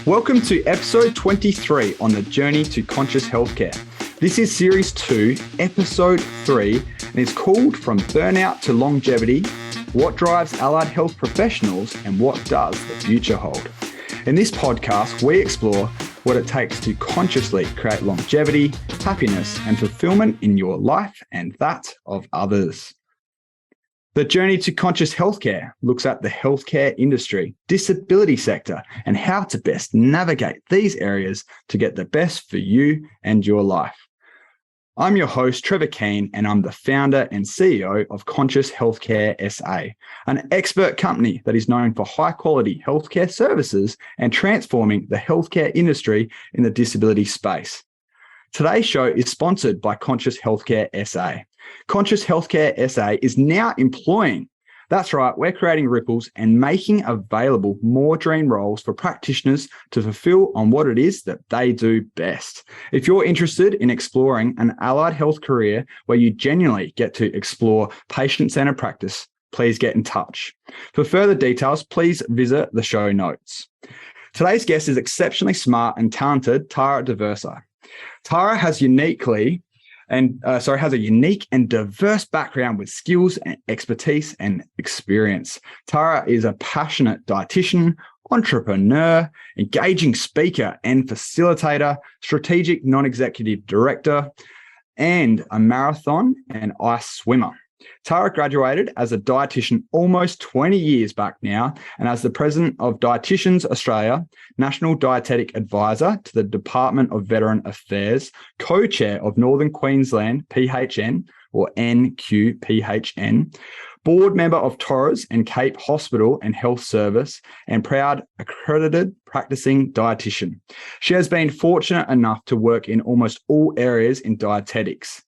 Welcome to episode 23 on the journey to conscious healthcare. This is series 2, episode 3, and it's called From Burnout to Longevity, What Drives Allied Health Professionals and What Does the Future Hold? In this podcast, we explore what it takes to consciously create longevity, happiness, and fulfillment in your life and that of others. The journey to conscious healthcare looks at the healthcare industry, disability sector, and how to best navigate these areas to get the best for you and your life. I'm your host, Trevor Keen, and I'm the founder and CEO of Conscious Healthcare SA, an expert company that is known for high-quality healthcare services and transforming the healthcare industry in the disability space. Today's show is sponsored by Conscious Healthcare SA. Conscious Healthcare SA is now employing. That's right, we're creating ripples and making available more dream roles for practitioners to fulfill on what it is that they do best. If you're interested in exploring an allied health career where you genuinely get to explore patient-centered practice, please get in touch. For further details, please visit the show notes. Today's guest is exceptionally smart and talented Tara Diversi. Tara has a unique and diverse background with skills and expertise and experience. Tara is a passionate dietitian, entrepreneur, engaging speaker and facilitator, strategic non-executive director, and a marathon and ice swimmer. Tara graduated as a dietitian almost 20 years back now, and as the President of Dieticians Australia, National Dietetic Advisor to the Department of Veteran Affairs, co-chair of Northern Queensland PHN or NQPHN, board member of Torres and Cape Hospital and Health Service, and proud Accredited Practising Dietitian. She has been fortunate enough to work in almost all areas in dietetics.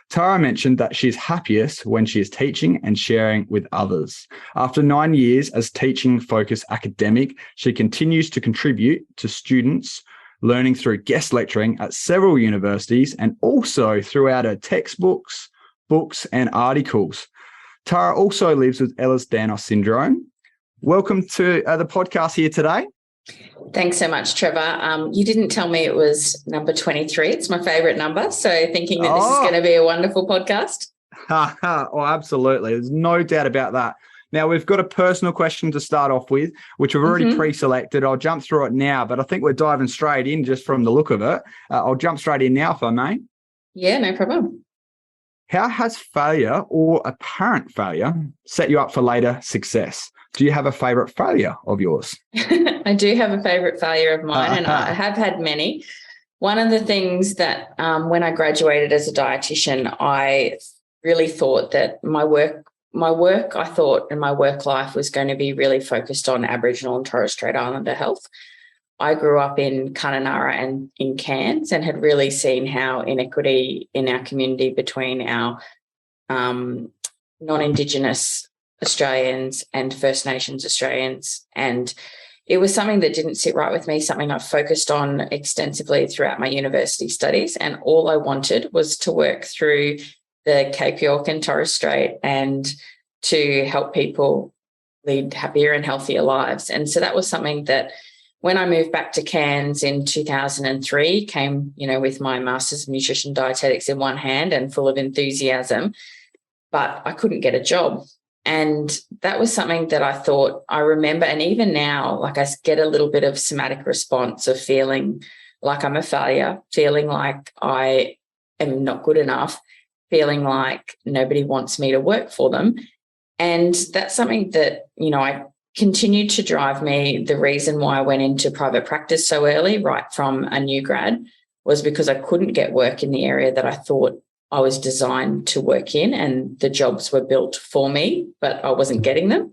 Tara mentioned that she is happiest when she is teaching and sharing with others. After 9 years as teaching-focused academic, she continues to contribute to students learning through guest lecturing at several universities and also throughout her textbooks, books, and articles. Tara also lives with Ehlers-Danlos syndrome. Welcome to the podcast here today. Thanks so much, Trevor. You didn't tell me it was number 23. It's my favourite number. So thinking that this is going to be a wonderful podcast. Oh, absolutely. There's no doubt about that. Now, we've got a personal question to start off with, which we've already pre-selected. I'll jump through it now, but I think we're diving straight in just from the look of it. I'll jump straight in now if I may. Yeah, no problem. How has failure or apparent failure set you up for later success? Do you have a favourite failure of yours? I do have a favourite failure of mine, and I have had many. One of the things that when I graduated as a dietitian, I really thought that my work and my work life was going to be really focused on Aboriginal and Torres Strait Islander health. I grew up in Kununurra and in Cairns and had really seen how inequity in our community between our non-Indigenous Australians and First Nations Australians, and it was something that didn't sit right with me, something I focused on extensively throughout my university studies, and all I wanted was to work through the Cape York and Torres Strait and to help people lead happier and healthier lives. And so that was something that when I moved back to Cairns in 2003, came, with my Masters of Nutrition Dietetics in one hand and full of enthusiasm, but I couldn't get a job. And that was something that I thought I remember. And even now, I get a little bit of somatic response of feeling like I'm a failure, feeling like I am not good enough, feeling like nobody wants me to work for them. And that's something that, I continued to drive me. The reason why I went into private practice so early, right from a new grad, was because I couldn't get work in the area that I thought I was designed to work in, and the jobs were built for me, but I wasn't getting them.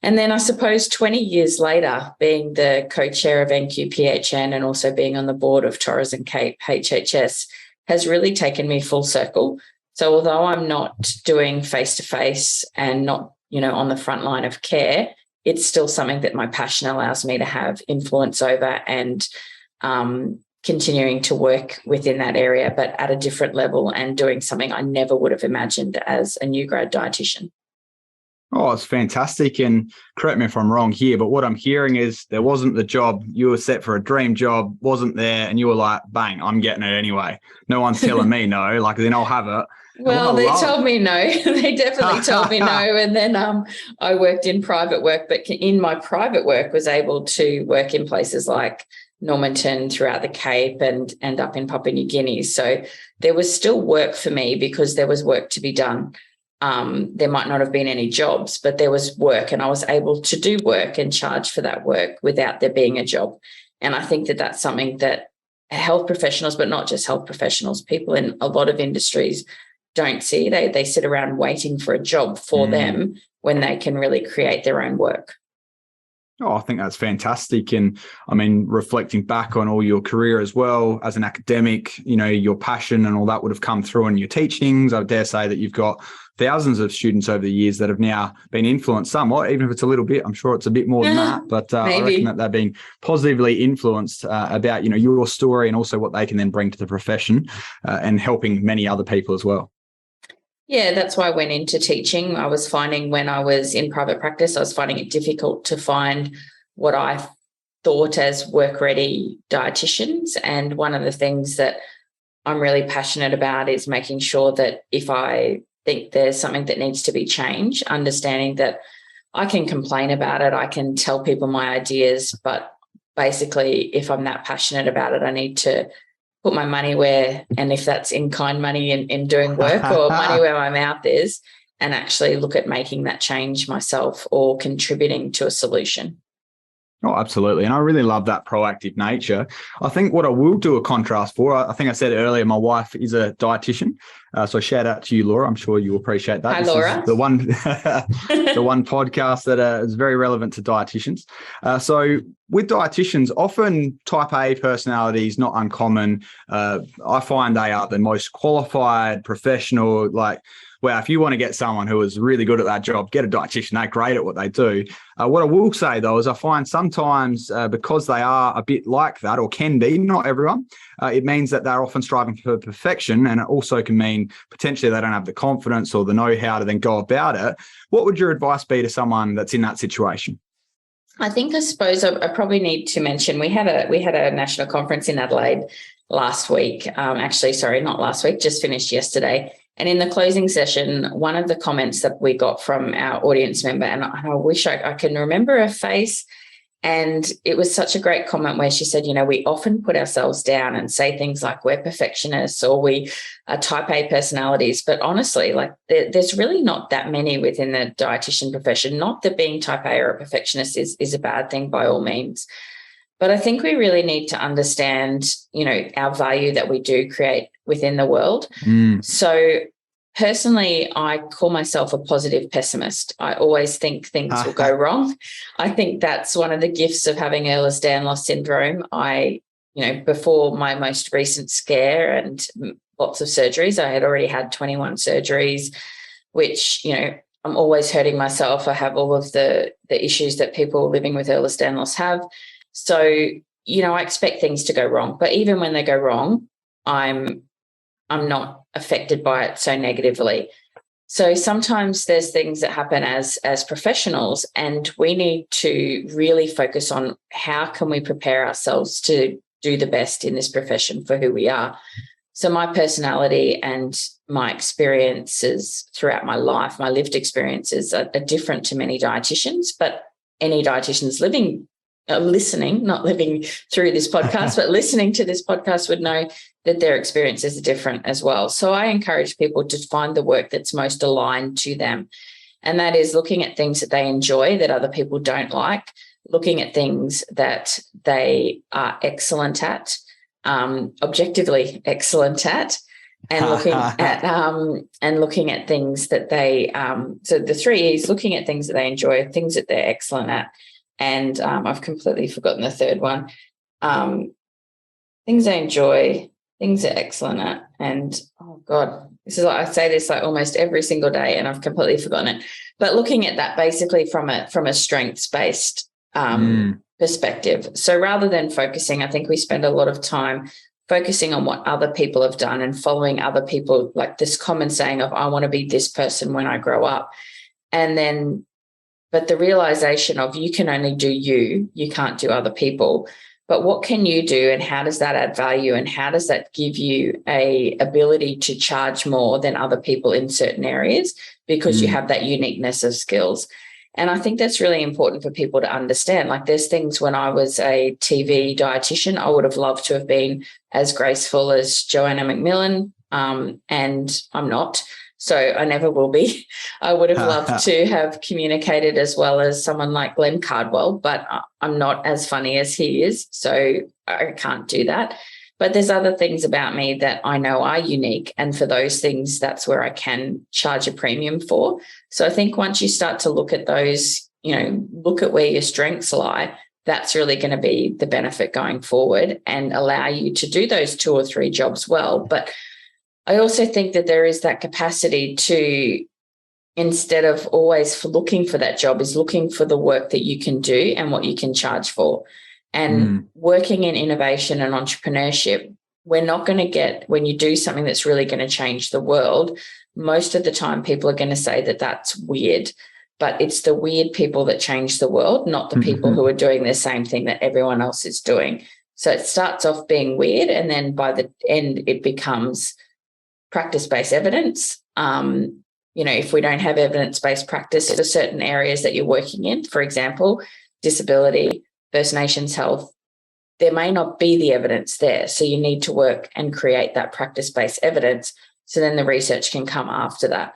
And then I suppose 20 years later, being the co-chair of NQPHN and also being on the board of Torres and Cape HHS has really taken me full circle. So although I'm not doing face-to-face and not, on the front line of care, it's still something that my passion allows me to have influence over and continuing to work within that area, but at a different level and doing something I never would have imagined as a new grad dietitian. Oh, it's fantastic. And correct me if I'm wrong here, but what I'm hearing is there wasn't the job. You were set for a dream job, wasn't there, and you were like, bang, I'm getting it anyway. No one's telling me no, like then I'll have it. Well, they told me no. They definitely told me no. And then I worked in private work, but in my private work was able to work in places like Normanton, throughout the Cape, and up in Papua New Guinea. So there was still work for me because there was work to be done. There might not have been any jobs, but there was work, and I was able to do work and charge for that work without there being a job. And I think that that's something that health professionals, but not just health professionals, people in a lot of industries don't see. They sit around waiting for a job for them when they can really create their own work. Oh, I think that's fantastic. And I mean, reflecting back on all your career as well as an academic, you know, your passion and all that would have come through in your teachings. I dare say that you've got thousands of students over the years that have now been influenced somewhat, even if it's a little bit. I'm sure it's a bit more than that, but I reckon that they're being positively influenced about, you know, your story and also what they can then bring to the profession and helping many other people as well. Yeah, that's why I went into teaching. I was finding when I was in private practice, I was finding it difficult to find what I thought as work-ready dietitians. And one of the things that I'm really passionate about is making sure that if I think there's something that needs to be changed, understanding that I can complain about it, I can tell people my ideas, but basically if I'm that passionate about it, I need to put my money where, and if that's in-kind money in doing work or money where my mouth is, and actually look at making that change myself or contributing to a solution. Oh, absolutely. And I really love that proactive nature. I think what I will do a contrast for, I think I said earlier, my wife is a dietitian. So shout out to you, Laura. I'm sure you appreciate that. Hi, Laura. The one podcast that is very relevant to dietitians. So with dietitians, often type A personalities, not uncommon. I find they are the most qualified, professional, like, well, if you want to get someone who is really good at that job, get a dietitian. They're great at what they do. What I will say, though, is I find sometimes because they are a bit like that, or can be, not everyone, it means that they're often striving for perfection. And it also can mean potentially they don't have the confidence or the know-how to then go about it. What would your advice be to someone that's in that situation? I suppose I probably need to mention we had a national conference in Adelaide last week. Not last week, just finished yesterday. And in the closing session, one of the comments that we got from our audience member, and I wish I can remember her face, and it was such a great comment where she said, you know, we often put ourselves down and say things like we're perfectionists or we are type A personalities. But honestly, like there's really not that many within the dietitian profession. Not that being type A or a perfectionist is a bad thing by all means. But I think we really need to understand, you know, our value that we do create within the world. So personally, I call myself a positive pessimist. I always think things will go wrong. I think that's one of the gifts of having Ehlers-Danlos syndrome. Before my most recent scare and lots of surgeries, I had already had 21 surgeries, which, you know, I'm always hurting myself. I have all of the issues that people living with Ehlers-Danlos have. So, you know, I expect things to go wrong. But even when they go wrong, I'm not affected by it so negatively. So sometimes there's things that happen as professionals, and we need to really focus on how can we prepare ourselves to do the best in this profession for who we are. So my personality and my experiences throughout my life, my lived experiences are different to many dietitians, but any dietitians listening, not living through this podcast, but listening to this podcast would know that their experiences are different as well. So I encourage people to find the work that's most aligned to them. And that is looking at things that they enjoy that other people don't like, looking at things that they are excellent at, objectively excellent at, and looking at things that they so the 3 E's: looking at things that they enjoy, things that they're excellent at, and I've completely forgotten the third one. Things they enjoy, things they're excellent at, and oh God, I say this like almost every single day, and I've completely forgotten it. But looking at that basically from a strengths-based perspective. So rather than focusing, I think we spend a lot of time focusing on what other people have done and following other people, like this common saying of I want to be this person when I grow up. And then, but the realization of you can only do you can't do other people. But what can you do, and how does that add value, and how does that give you a ability to charge more than other people in certain areas because you have that uniqueness of skills? And I think that's really important for people to understand. Like, there's things when I was a TV dietitian, I would have loved to have been as graceful as Joanna McMillan, and I'm not. So I never will be. I would have loved to have communicated as well as someone like Glenn Cardwell, but I'm not as funny as he is, so I can't do that. But there's other things about me that I know are unique, and for those things, that's where I can charge a premium for. So I think once you start to look at those, look at where your strengths lie, that's really going to be the benefit going forward and allow you to do those 2 or 3 jobs well. But I also think that there is that capacity to, instead of always looking for that job, is looking for the work that you can do and what you can charge for. And working in innovation and entrepreneurship, we're not going to get, when you do something that's really going to change the world, most of the time people are going to say that that's weird. But it's the weird people that change the world, not the people who are doing the same thing that everyone else is doing. So it starts off being weird, and then by the end it becomes practice-based evidence. If we don't have evidence-based practice for certain areas that you're working in, for example, disability, First Nations health, there may not be the evidence there. So you need to work and create that practice-based evidence, so then the research can come after that.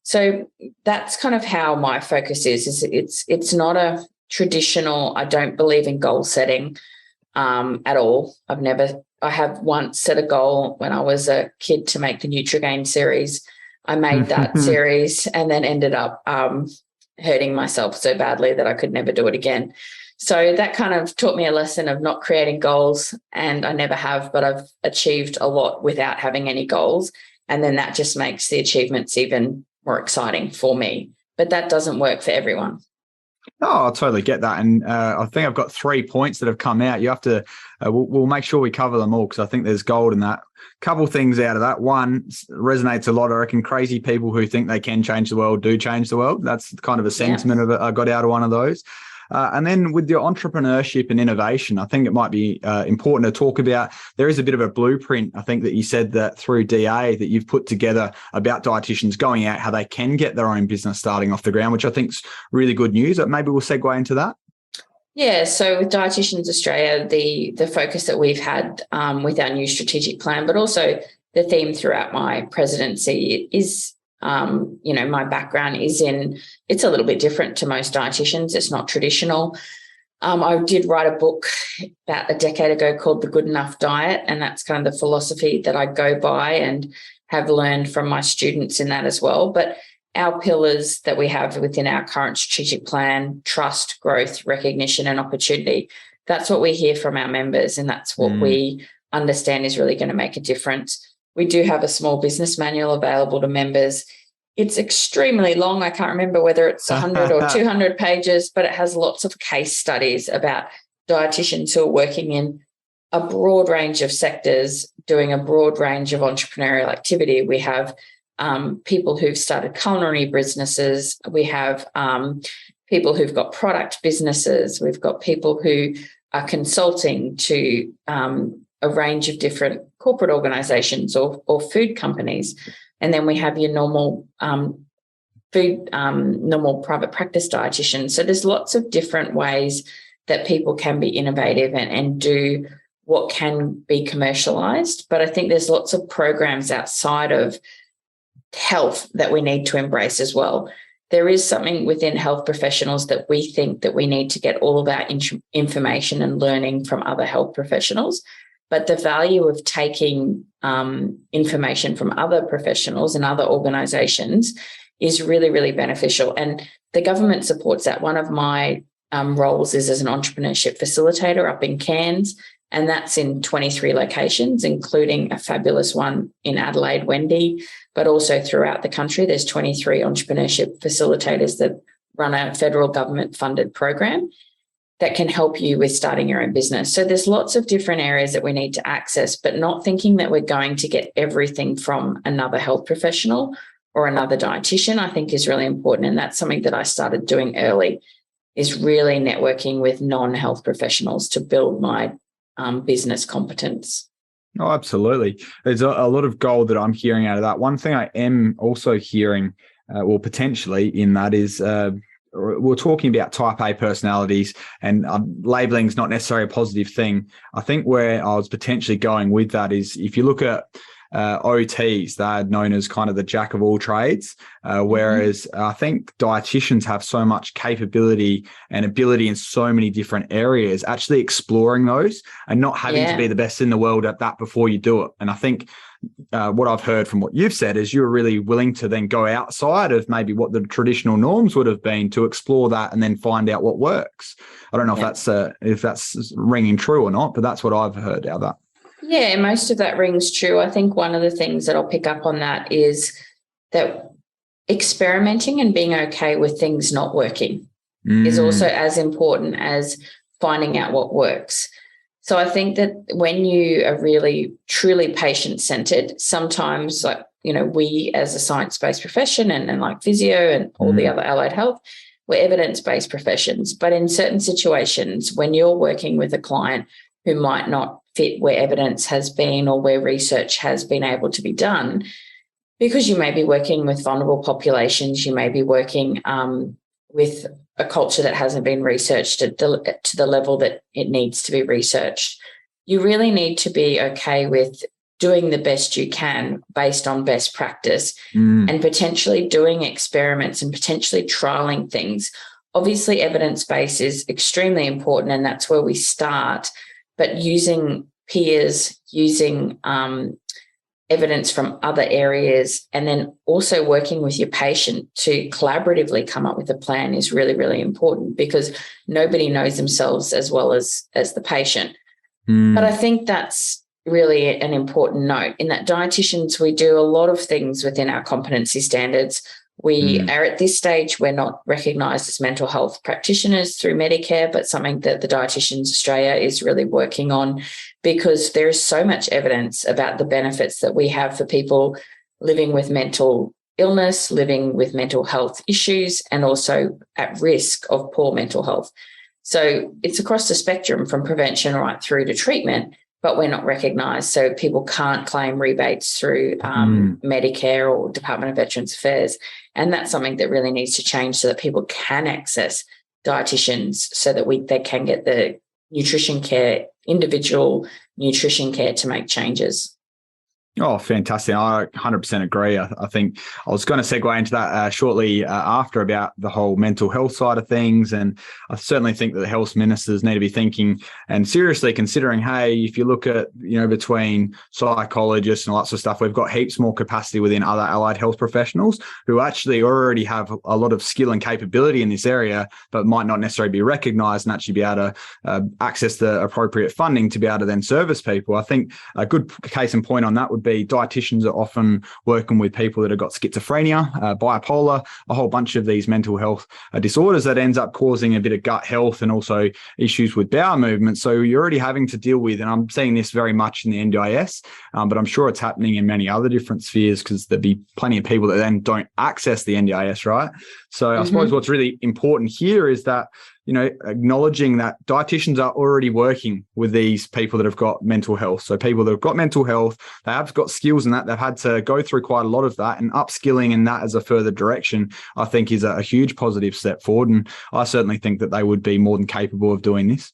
So that's kind of how my focus is it's not a traditional, I don't believe in goal setting at all. I have once set a goal when I was a kid to make the Nutrigain series. I made that series and then ended up hurting myself so badly that I could never do it again. So that kind of taught me a lesson of not creating goals, and I never have, but I've achieved a lot without having any goals. And then that just makes the achievements even more exciting for me. But that doesn't work for everyone. Oh, I totally get that. And I think I've got 3 points that have come out. You have to, we'll make sure we cover them all, because I think there's gold in that. Couple things out of that. One resonates a lot. I reckon crazy people who think they can change the world do change the world. That's kind of a sentiment of it I got out of one of those. And then with your entrepreneurship and innovation, I think it might be important to talk about, there is a bit of a blueprint, I think, that you said that through DA that you've put together about dietitians going out, how they can get their own business starting off the ground, which I think is really good news. Maybe we'll segue into that. Yeah, so with Dieticians Australia, the focus that we've had with our new strategic plan, but also the theme throughout my presidency is, my background is in, it's a little bit different to most dietitians. It's not traditional. I did write a book about a decade ago called The Good Enough Diet, and that's kind of the philosophy that I go by and have learned from my students in that as well. But our pillars that we have within our current strategic plan, trust, growth, recognition, and opportunity, that's what we hear from our members, and that's what we understand is really going to make a difference. We do have a small business manual available to members. It's extremely long. I can't remember whether it's 100 or 200 pages, but it has lots of case studies about dietitians who are working in a broad range of sectors, doing a broad range of entrepreneurial activity. We have people who've started culinary businesses. We have people who've got product businesses. We've got people who are consulting to a range of different corporate organisations or food companies. And then we have your normal normal private practice dietitians. So there's lots of different ways that people can be innovative and do what can be commercialised. But I think there's lots of programs outside of health that we need to embrace as well. There is something within health professionals that we think that we need to get all of our information and learning from other health professionals. But the value of taking information from other professionals and other organisations is really, really beneficial. And the government supports that. One of my roles is as an entrepreneurship facilitator up in Cairns, and that's in 23 locations, including a fabulous one in Adelaide, Wendy, but also throughout the country. There's 23 entrepreneurship facilitators that run a federal government-funded program that can help you with starting your own business. So there's lots of different areas that we need to access, but not thinking that we're going to get everything from another health professional or another dietitian, I think is really important. And that's something that I started doing early, is really networking with non-health professionals to build my business competence. Oh, absolutely. There's a lot of gold that I'm hearing out of that. One thing I am also hearing, potentially in that is we're talking about type A personalities, and labeling is not necessarily a positive thing. I think where I was potentially going with that is if you look at OTs, they're known as kind of the jack of all trades, whereas I think dietitians have so much capability and ability in so many different areas, actually exploring those and not having to be the best in the world at that before you do it. And I think what I've heard from what you've said is you're really willing to then go outside of maybe what the traditional norms would have been to explore that and then find out what works. I don't know if that's ringing true or not, but that's what I've heard out of that. Yeah, most of that rings true. I think one of the things that I'll pick up on that is that experimenting and being okay with things not working is also as important as finding out what works. So I think that when you are really truly patient-centered, sometimes we as a science-based profession and like physio and all the other allied health, we're evidence-based professions. But in certain situations, when you're working with a client who might not fit where evidence has been or where research has been able to be done, because you may be working with vulnerable populations, you may be working with a culture that hasn't been researched to the level that it needs to be researched. You really need to be okay with doing the best you can based on best practice and potentially doing experiments and potentially trialing things. Obviously, evidence-based is extremely important, and that's where we start. But using peers, using evidence from other areas, and then also working with your patient to collaboratively come up with a plan is really, really important, because nobody knows themselves as well as the patient. But I think that's really an important note, in that dietitians, we do a lot of things within our competency standards. We are at this stage, we're not recognised as mental health practitioners through Medicare, but something that the Dieticians Australia is really working on, because there is so much evidence about the benefits that we have for people living with mental illness, living with mental health issues, and also at risk of poor mental health. So it's across the spectrum from prevention right through to treatment, but we're not recognised. So people can't claim rebates through Medicare or Department of Veterans Affairs. And that's something that really needs to change, so that people can access dietitians, so that they can get the nutrition care, individual nutrition care, to make changes. Oh, fantastic. I 100% agree. I think I was going to segue into that shortly after, about the whole mental health side of things. And I certainly think that the health ministers need to be thinking and seriously considering, hey, if you look at, between psychologists and lots of stuff, we've got heaps more capacity within other allied health professionals who actually already have a lot of skill and capability in this area, but might not necessarily be recognised and actually be able to access the appropriate funding to be able to then service people. I think a good case in point on that would be dietitians are often working with people that have got schizophrenia, bipolar, a whole bunch of these mental health disorders that ends up causing a bit of gut health and also issues with bowel movement. So you're already having to deal with, and I'm seeing this very much in the NDIS, but I'm sure it's happening in many other different spheres, because there'd be plenty of people that then don't access the NDIS, right? So I suppose what's really important here is that, acknowledging that dietitians are already working with these people that have got mental health. So people that have got mental health, they have got skills in that. They've had to go through quite a lot of that, and upskilling in that as a further direction, I think, is a huge positive step forward. And I certainly think that they would be more than capable of doing this.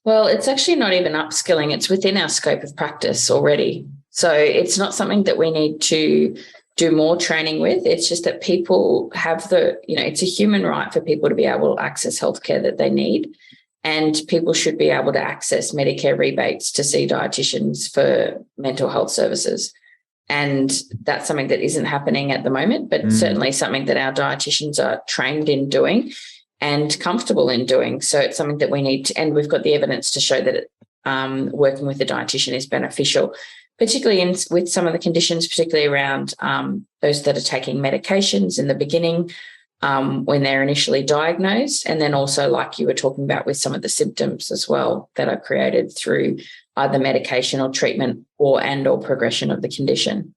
Well, it's actually not even upskilling. It's within our scope of practice already. So it's not something that we need to do more training with. It's just that people have it's a human right for people to be able to access healthcare that they need, and people should be able to access Medicare rebates to see dietitians for mental health services. And that's something that isn't happening at the moment, but certainly something that our dietitians are trained in doing and comfortable in doing. So it's something that we need to, and we've got the evidence to show that working with a dietitian is beneficial, particularly with some of the conditions, particularly around those that are taking medications in the beginning when they're initially diagnosed, and then also, like you were talking about, with some of the symptoms as well that are created through either medication or treatment or progression of the condition.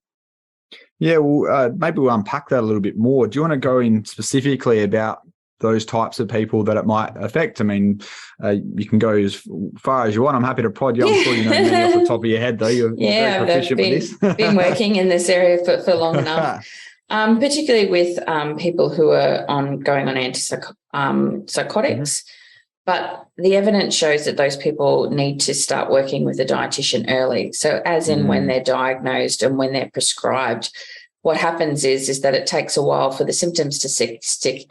Yeah, well, maybe we'll unpack that a little bit more. Do you want to go in specifically about those types of people that it might affect? I mean, you can go as far as you want. I'm happy to prod you. I'm sure you know many off the top of your head, though. You're very proficient with this. Been working in this area for long enough, particularly with people who are going on antipsychotics. Mm-hmm. But the evidence shows that those people need to start working with a dietitian early. So as in when they're diagnosed and when they're prescribed, what happens is that it takes a while for the symptoms to sit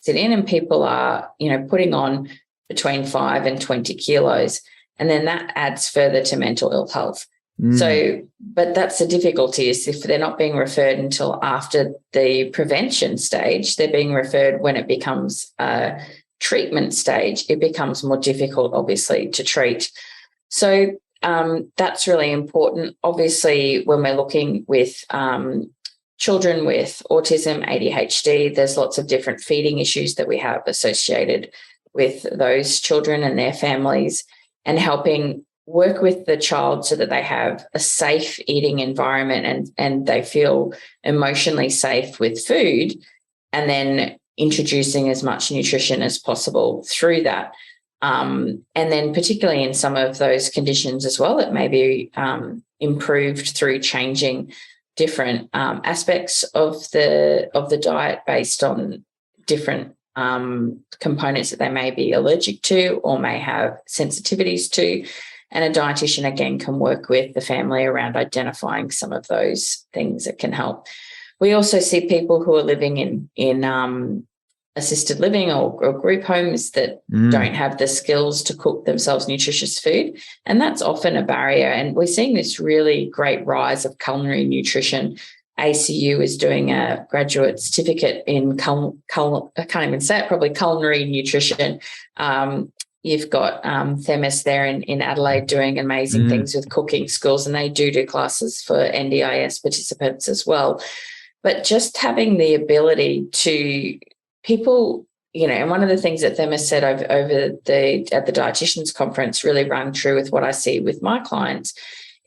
in, and people are, putting on between 5 and 20 kilos. And then that adds further to mental ill health. So, but that's the difficulty, is if they're not being referred until after the prevention stage, they're being referred when it becomes a treatment stage. It becomes more difficult, obviously, to treat. So that's really important. Obviously, when we're looking with children with autism, ADHD, there's lots of different feeding issues that we have associated with those children and their families, and helping work with the child so that they have a safe eating environment and they feel emotionally safe with food, and then introducing as much nutrition as possible through that. And then particularly in some of those conditions as well, it may be improved through changing different aspects of the diet based on different components that they may be allergic to or may have sensitivities to. And a dietitian, again, can work with the family around identifying some of those things that can help. We also see people who are living in assisted living or group homes that don't have the skills to cook themselves nutritious food. And that's often a barrier. And we're seeing this really great rise of culinary nutrition. ACU is doing a graduate certificate in I can't even say it, probably culinary nutrition. You've got Themis there in Adelaide doing amazing things with cooking schools, and they do classes for NDIS participants as well. But just having the ability to people, and one of the things that Themis said at the Dieticians conference really rang true with what I see with my clients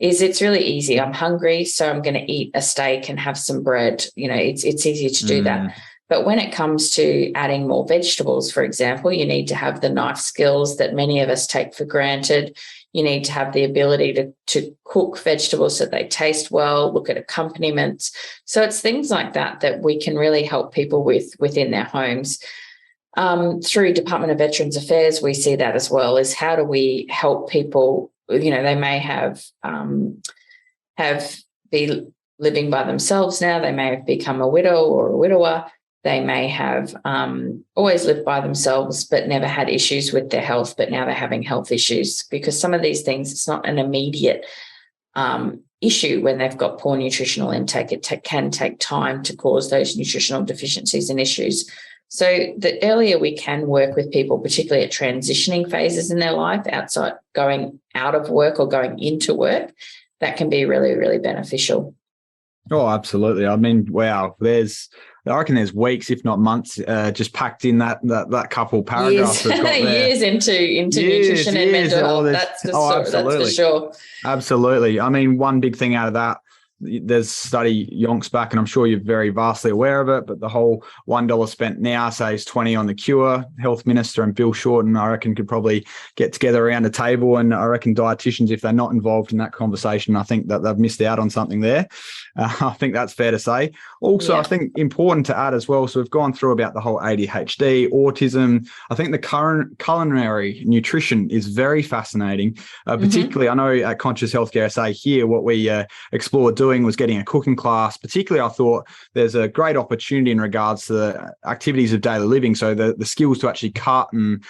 is it's really easy. I'm hungry, so I'm going to eat a steak and have some bread. It's easy to do that. But when it comes to adding more vegetables, for example, you need to have the knife skills that many of us take for granted. You need to have the ability to cook vegetables so they taste well, look at accompaniments. So it's things like that we can really help people with within their homes. Through Department of Veterans Affairs, we see that as well, is how do we help people, they may have be living by themselves now, they may have become a widow or a widower. They may have always lived by themselves but never had issues with their health, but now they're having health issues, because some of these things, it's not an immediate issue when they've got poor nutritional intake. It can take time to cause those nutritional deficiencies and issues. So the earlier we can work with people, particularly at transitioning phases in their life, outside going out of work or going into work, that can be really, really beneficial. Oh, absolutely. I mean, wow, I reckon there's weeks, if not months, just packed in that couple paragraphs. Years into nutrition and mental health. That's for sure. Absolutely. I mean, one big thing out of that, there's a study yonks back, and I'm sure you're very vastly aware of it, but the whole $1 spent now saves 20 on the cure. Health Minister and Bill Shorten, I reckon, could probably get together around a table, and I reckon dietitians, if they're not involved in that conversation, I think that they've missed out on something there. I think that's fair to say. Also, I think important to add as well, so we've gone through about the whole ADHD, autism. I think the current culinary nutrition is very fascinating, particularly I know at Conscious Healthcare SA here, what we explored doing was getting a cooking class. Particularly, I thought there's a great opportunity in regards to the activities of daily living, so the skills to actually cut and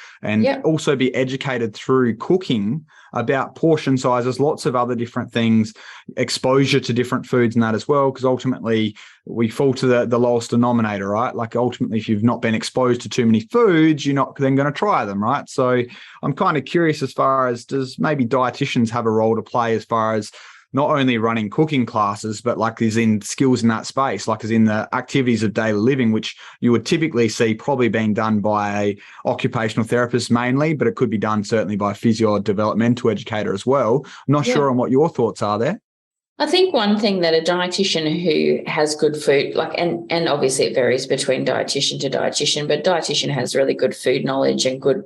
also be educated through cooking about portion sizes, lots of other different things, exposure to different foods and that as well, because ultimately we fall to the lowest denominator, right? Like ultimately, if you've not been exposed to too many foods, you're not then going to try them, right? So I'm kind of curious as far as, does maybe dietitians have a role to play as far as not only running cooking classes, but like is in skills in that space, like is in the activities of daily living, which you would typically see probably being done by a occupational therapist mainly, but it could be done certainly by a physio or developmental educator as well. I'm not sure on what your thoughts are there. I think one thing that a dietitian who has good food, and obviously it varies between dietitian to dietitian, but dietitian has really good food knowledge and good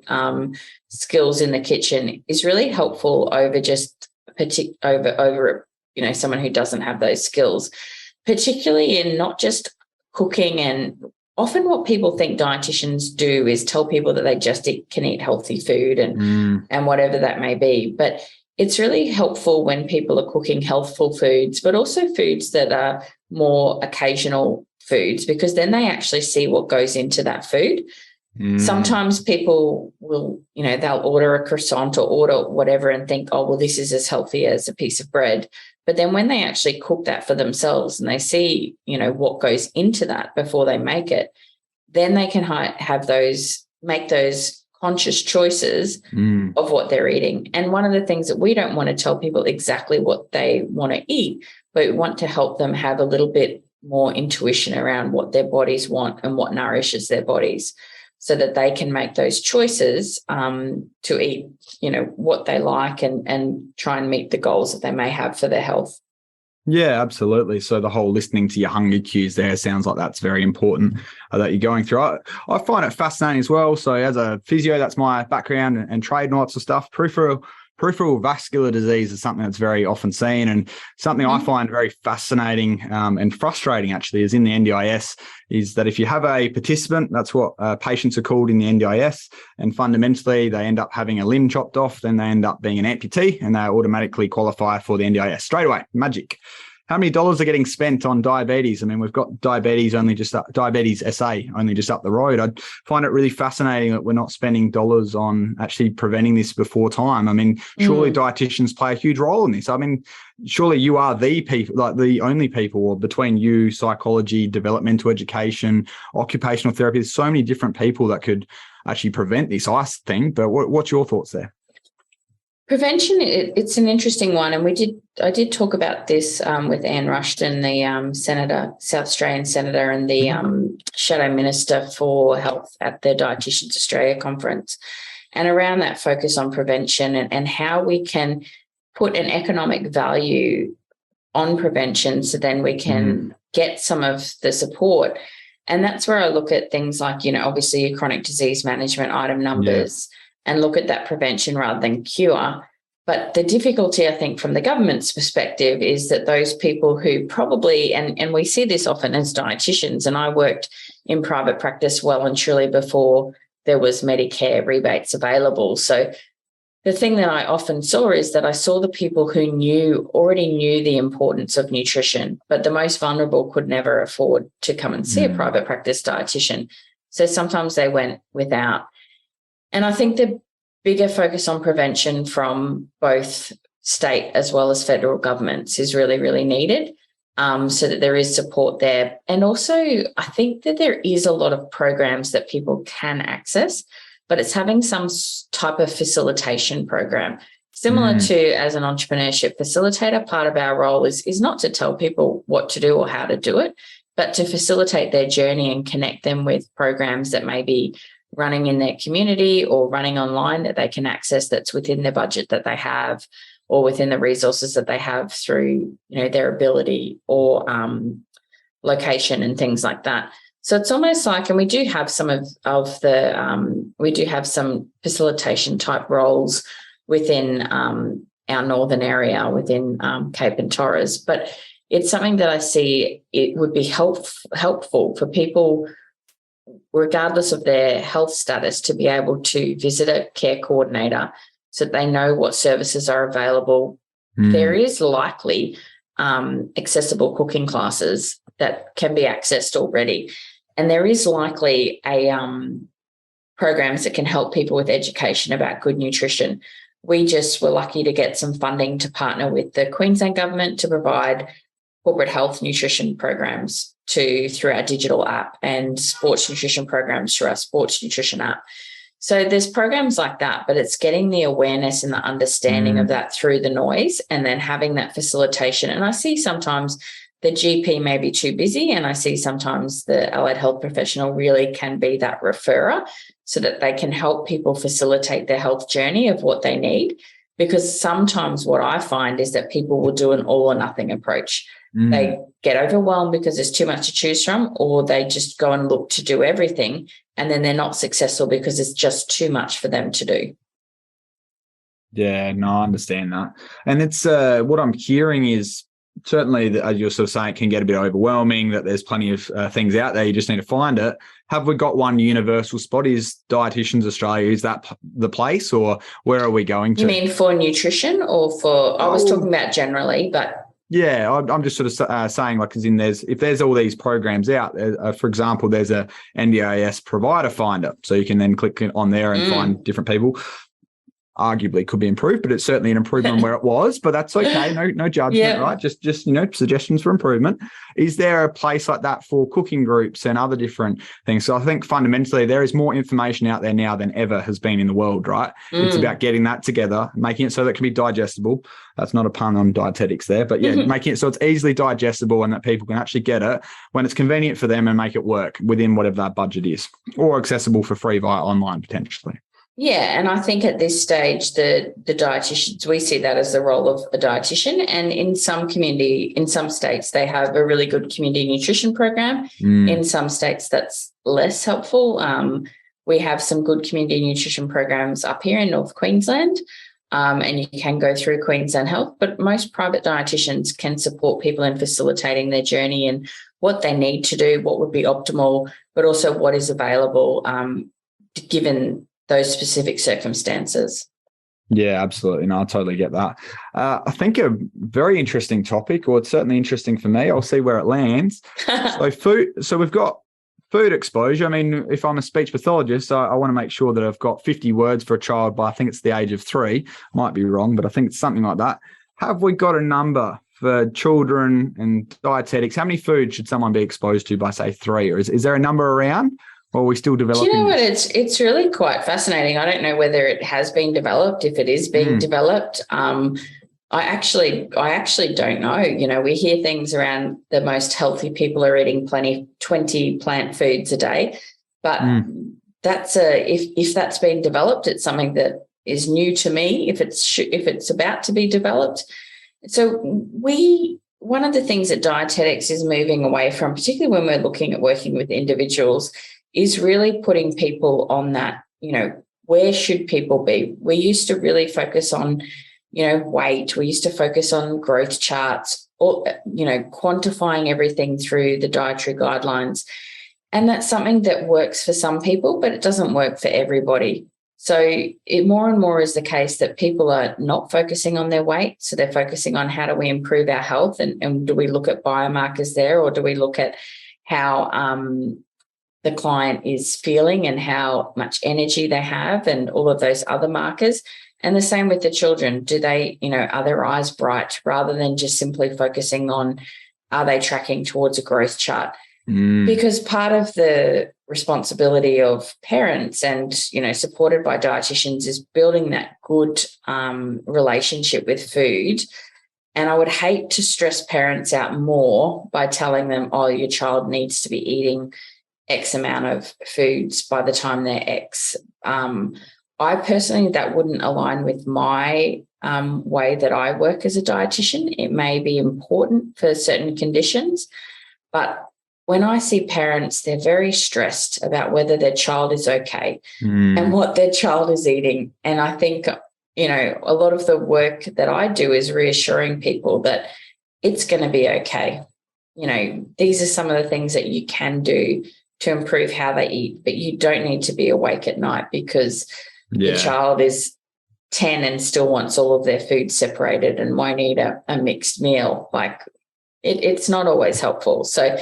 skills in the kitchen is really helpful over just over someone who doesn't have those skills, particularly in not just cooking. And often what people think dietitians do is tell people that they just can eat healthy food and whatever that may be. But it's really helpful when people are cooking healthful foods, but also foods that are more occasional foods, because then they actually see what goes into that food. Sometimes people will, they'll order a croissant or order whatever and think, oh, well, this is as healthy as a piece of bread. But then when they actually cook that for themselves and they see, what goes into that before they make it, then they can make those conscious choices of what they're eating. And one of the things that we don't want to tell people exactly what they want to eat, but we want to help them have a little bit more intuition around what their bodies want and what nourishes their bodies, so that they can make those choices to eat, what they like and try and meet the goals that they may have for their health. Yeah, absolutely. So the whole listening to your hunger cues there sounds like that's very important that you're going through. I find it fascinating as well. So as a physio, that's my background and trade and lots of stuff. Peripheral vascular disease is something that's very often seen, and something I find very fascinating and frustrating actually is in the NDIS is that if you have a participant, that's what patients are called in the NDIS, and fundamentally they end up having a limb chopped off, then they end up being an amputee and they automatically qualify for the NDIS straight away. Magic. How many dollars are getting spent on diabetes? I mean, we've got diabetes SA only just up the road. I find it really fascinating that we're not spending dollars on actually preventing this before time. I mean, surely dietitians play a huge role in this. I mean, surely you are the people, like the only people, or between you, psychology, developmental education, occupational therapy, there's so many different people that could actually prevent this, I think. But what's your thoughts there? Prevention, it's an interesting one, and I did talk about this with Anne Rushton, the South Australian senator, and the shadow minister for health at the Dieticians Australia conference, and around that focus on prevention and how we can put an economic value on prevention, so then we can get some of the support. And that's where I look at things like, obviously your chronic disease management item numbers. Yeah. And look at that prevention rather than cure. But the difficulty, I think, from the government's perspective is that those people who probably, and we see this often as dietitians, and I worked in private practice well and truly before there was Medicare rebates available. So the thing that I often saw is that I saw the people who already knew the importance of nutrition, but the most vulnerable could never afford to come and see a private practice dietitian. So sometimes they went without. And I think the bigger focus on prevention from both state as well as federal governments is really, really needed, so that there is support there. And also, I think that there is a lot of programs that people can access, but it's having some type of facilitation program. Similar to as an entrepreneurship facilitator, part of our role is not to tell people what to do or how to do it, but to facilitate their journey and connect them with programs that may be running in their community or running online that they can access, that's within the budget that they have or within the resources that they have through, their ability or location and things like that. So it's almost like, and we do have some we do have some facilitation type roles within our northern area, within Cape and Torres, but it's something that I see it would be helpful for people, regardless of their health status, to be able to visit a care coordinator so that they know what services are available. There is likely accessible cooking classes that can be accessed already. And there is likely programs that can help people with education about good nutrition. We just were lucky to get some funding to partner with the Queensland government to provide corporate health nutrition programs through our digital app, and sports nutrition programs through our sports nutrition app. So there's programs like that, but it's getting the awareness and the understanding of that through the noise, and then having that facilitation. And I see sometimes the GP may be too busy, and I see sometimes the allied health professional really can be that referrer so that they can help people facilitate their health journey of what they need. Because sometimes what I find is that people will do an all or nothing approach. They get overwhelmed because there's too much to choose from, or they just go and look to do everything, and then they're not successful because it's just too much for them to do. Yeah, no, I understand that. And it's what I'm hearing is certainly that, as you're sort of saying, it can get a bit overwhelming, that there's plenty of things out there. You just need to find it. Have we got one universal spot? Is Dietitians Australia, is that the place, or where are we going to? You mean for nutrition or for, I was talking about generally, but. Yeah, I'm just sort of saying, like, as in if there's all these programs out, for example, there's a NDIS provider finder. So you can then click on there and find different people. Arguably could be improved, but it's certainly an improvement on where it was, but that's okay. No judgment, right? Just suggestions for improvement. Is there a place like that for cooking groups and other different things? So I think fundamentally there is more information out there now than ever has been in the world, right? It's about getting that together, making it so that it can be digestible. That's not a pun on dietetics there, but yeah, making it so it's easily digestible and that people can actually get it when it's convenient for them and make it work within whatever that budget is, or accessible for free via online potentially. Yeah, and I think at this stage, the dietitians, we see that as the role of a dietitian. And in some states, they have a really good community nutrition program. In some states, that's less helpful. We have some good community nutrition programs up here in North Queensland, and you can go through Queensland Health. But most private dietitians can support people in facilitating their journey and what they need to do, what would be optimal, but also what is available given those specific circumstances. Yeah, absolutely. No, I totally get that. I think a very interesting topic, or it's certainly interesting for me. I'll see where it lands. So food. So we've got food exposure. I mean, if I'm a speech pathologist, I want to make sure that I've got 50 words for a child by, I think it's the age of 3. Might be wrong, but I think it's something like that. Have we got a number for children and dietetics? How many foods should someone be exposed to by, say, 3? Or is there a number around? Or are we still developing? Do you know what? It's really quite fascinating. I don't know whether it has been developed, if it is being developed. I actually don't know. You know, we hear things around the most healthy people are eating 20 plant foods a day, but that's if that's been developed, it's something that is new to me. If it's about to be developed, so one of the things that dietetics is moving away from, particularly when we're looking at working with individuals, is really putting people on that, you know, where should people be? We used to really focus on, you know, weight. We used to focus on growth charts, or, you know, quantifying everything through the dietary guidelines. And that's something that works for some people, but it doesn't work for everybody. So it more and more is the case that people are not focusing on their weight. So they're focusing on how do we improve our health, and do we look at biomarkers there, or do we look at how the client is feeling and how much energy they have and all of those other markers. And the same with the children. Do they, you know, are their eyes bright, rather than just simply focusing on, are they tracking towards a growth chart? Because part of the responsibility of parents and, you know, supported by dietitians is building that good relationship with food. And I would hate to stress parents out more by telling them, oh, your child needs to be eating X amount of foods by the time they're X. I personally, that wouldn't align with my way that I work as a dietitian. It may be important for certain conditions, but when I see parents, they're very stressed about whether their child is okay and what their child is eating. And I think, you know, a lot of the work that I do is reassuring people that it's going to be okay. You know, these are some of the things that you can do to improve how they eat, but you don't need to be awake at night because your child is 10 and still wants all of their food separated and won't eat a mixed meal. Like it's not always helpful. So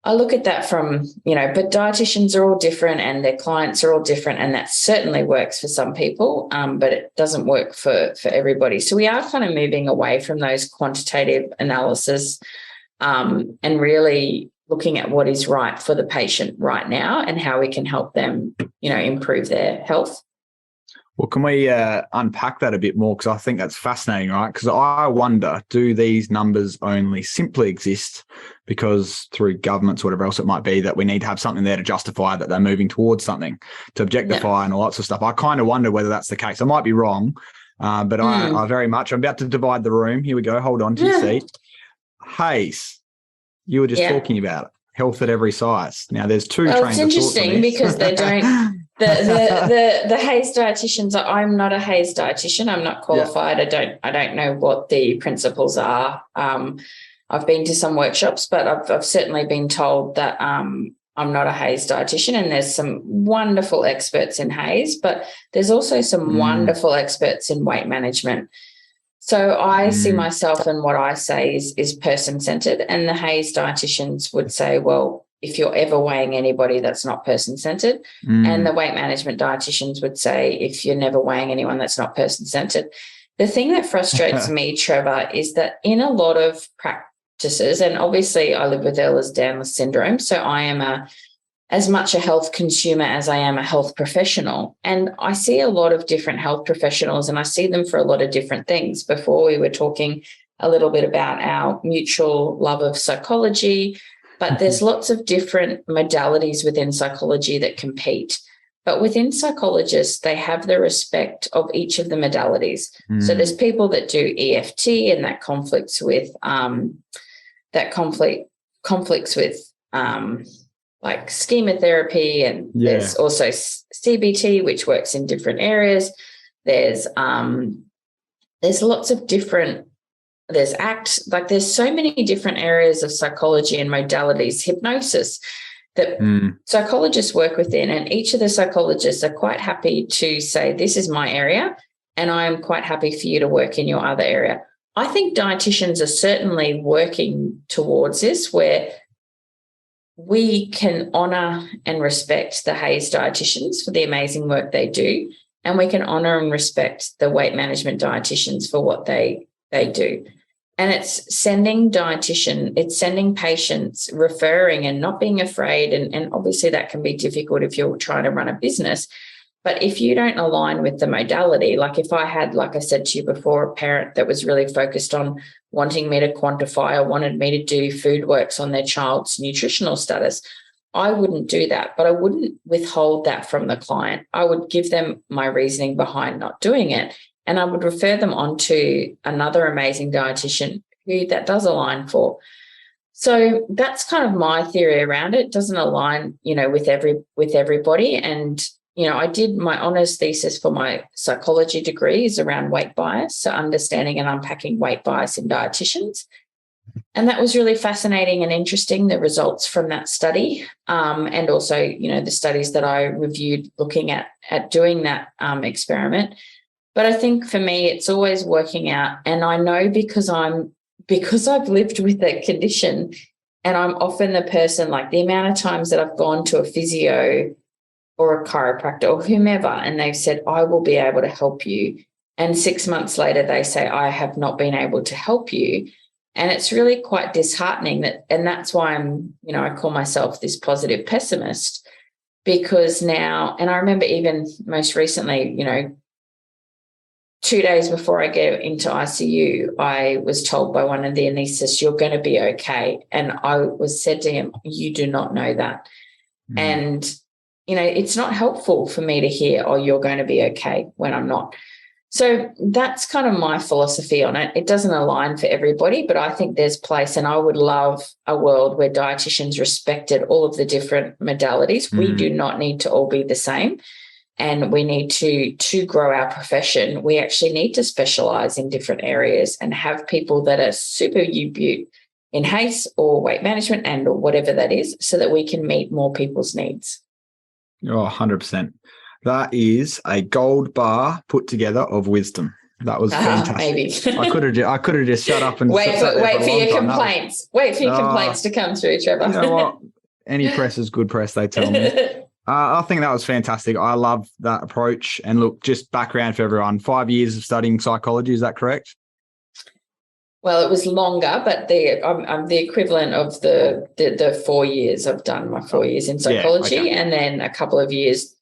I look at that from, you know, but dietitians are all different and their clients are all different, and that certainly works for some people, but it doesn't work for everybody. So we are kind of moving away from those quantitative analysis and really looking at what is right for the patient right now and how we can help them, you know, improve their health. Well, can we unpack that a bit more? Because I think that's fascinating, right? Because I wonder, do these numbers only simply exist because through governments or whatever else it might be that we need to have something there to justify that they're moving towards something, to objectify and all that sort of stuff? I kind of wonder whether that's the case. I might be wrong, but I very much, I'm about to divide the room. Here we go. Hold on to your seat. Haze, you were just talking about it. Health at every size. Now, there's two trains of thought. It's interesting because they don't. The Haze dietitians. I'm not a Haze dietitian. I'm not qualified. I don't know what the principles are. I've been to some workshops, but I've certainly been told that I'm not a Haze dietitian. And there's some wonderful experts in Haze, but there's also some wonderful experts in weight management. So I see myself, and what I say is person-centered, and the Haze dietitians would say, well, if you're ever weighing anybody, that's not person-centered. And the weight management dietitians would say, if you're never weighing anyone, that's not person-centered. The thing that frustrates me, Trevor, is that in a lot of practices, and obviously I live with Ehlers-Danlos syndrome, so I am as much a health consumer as I am a health professional. And I see a lot of different health professionals, and I see them for a lot of different things. Before, we were talking a little bit about our mutual love of psychology, but there's lots of different modalities within psychology that compete. But within psychologists, they have the respect of each of the modalities. So there's people that do EFT, and that conflicts with like schema therapy, and there's also CBT, which works in different areas. There's lots of different, there's ACT, like there's so many different areas of psychology and modalities, hypnosis, that psychologists work within, and each of the psychologists are quite happy to say, this is my area, and I'm quite happy for you to work in your other area. I think dietitians are certainly working towards this, where we can honour and respect the Haze dietitians for the amazing work they do, and we can honour and respect the weight management dietitians for what they do. And it's sending patients, referring, and not being afraid. And obviously that can be difficult if you're trying to run a business. But if you don't align with the modality, like if I had, like I said to you before, a parent that was really focused on wanting me to quantify or wanted me to do food works on their child's nutritional status, I wouldn't do that, but I wouldn't withhold that from the client. I would give them my reasoning behind not doing it, and I would refer them on to another amazing dietitian who that does align for. So that's kind of my theory around it. It doesn't align, with everybody. And I did my honours thesis for my psychology degree is around weight bias, so understanding and unpacking weight bias in dietitians. And that was really fascinating and interesting, the results from that study, and also, the studies that I reviewed looking at doing that experiment. But I think for me, it's always working out. And I know because I've lived with a condition, and I'm often the person, like the amount of times that I've gone to a physio or a chiropractor or whomever, and they've said, I will be able to help you. And 6 months later, they say, I have not been able to help you. And it's really quite disheartening and that's why I call myself this positive pessimist, because now, and I remember even most recently, 2 days before I get into ICU, I was told by one of the anaesthetists, you're going to be okay. And I was said to him, you do not know that. And it's not helpful for me to hear, oh, you're going to be okay, when I'm not. So that's kind of my philosophy on it. It doesn't align for everybody, but I think there's place, and I would love a world where dietitians respected all of the different modalities. We do not need to all be the same, and we need to grow our profession. We actually need to specialise in different areas and have people that are super UBUT in HACE or weight management and or whatever that is, so that we can meet more people's needs. Oh, 100%. That is a gold bar put together of wisdom. That was fantastic. Maybe. I could have just shut up and wait for your complaints. Wait for your complaints to come through, Trevor. You know what? Any press is good press, they tell me. I think that was fantastic. I love that approach. And look, just background for everyone, 5 years of studying psychology, is that correct? Well, it was longer, but I'm the equivalent of the 4 years. I've done my 4 years in psychology, and then a couple of years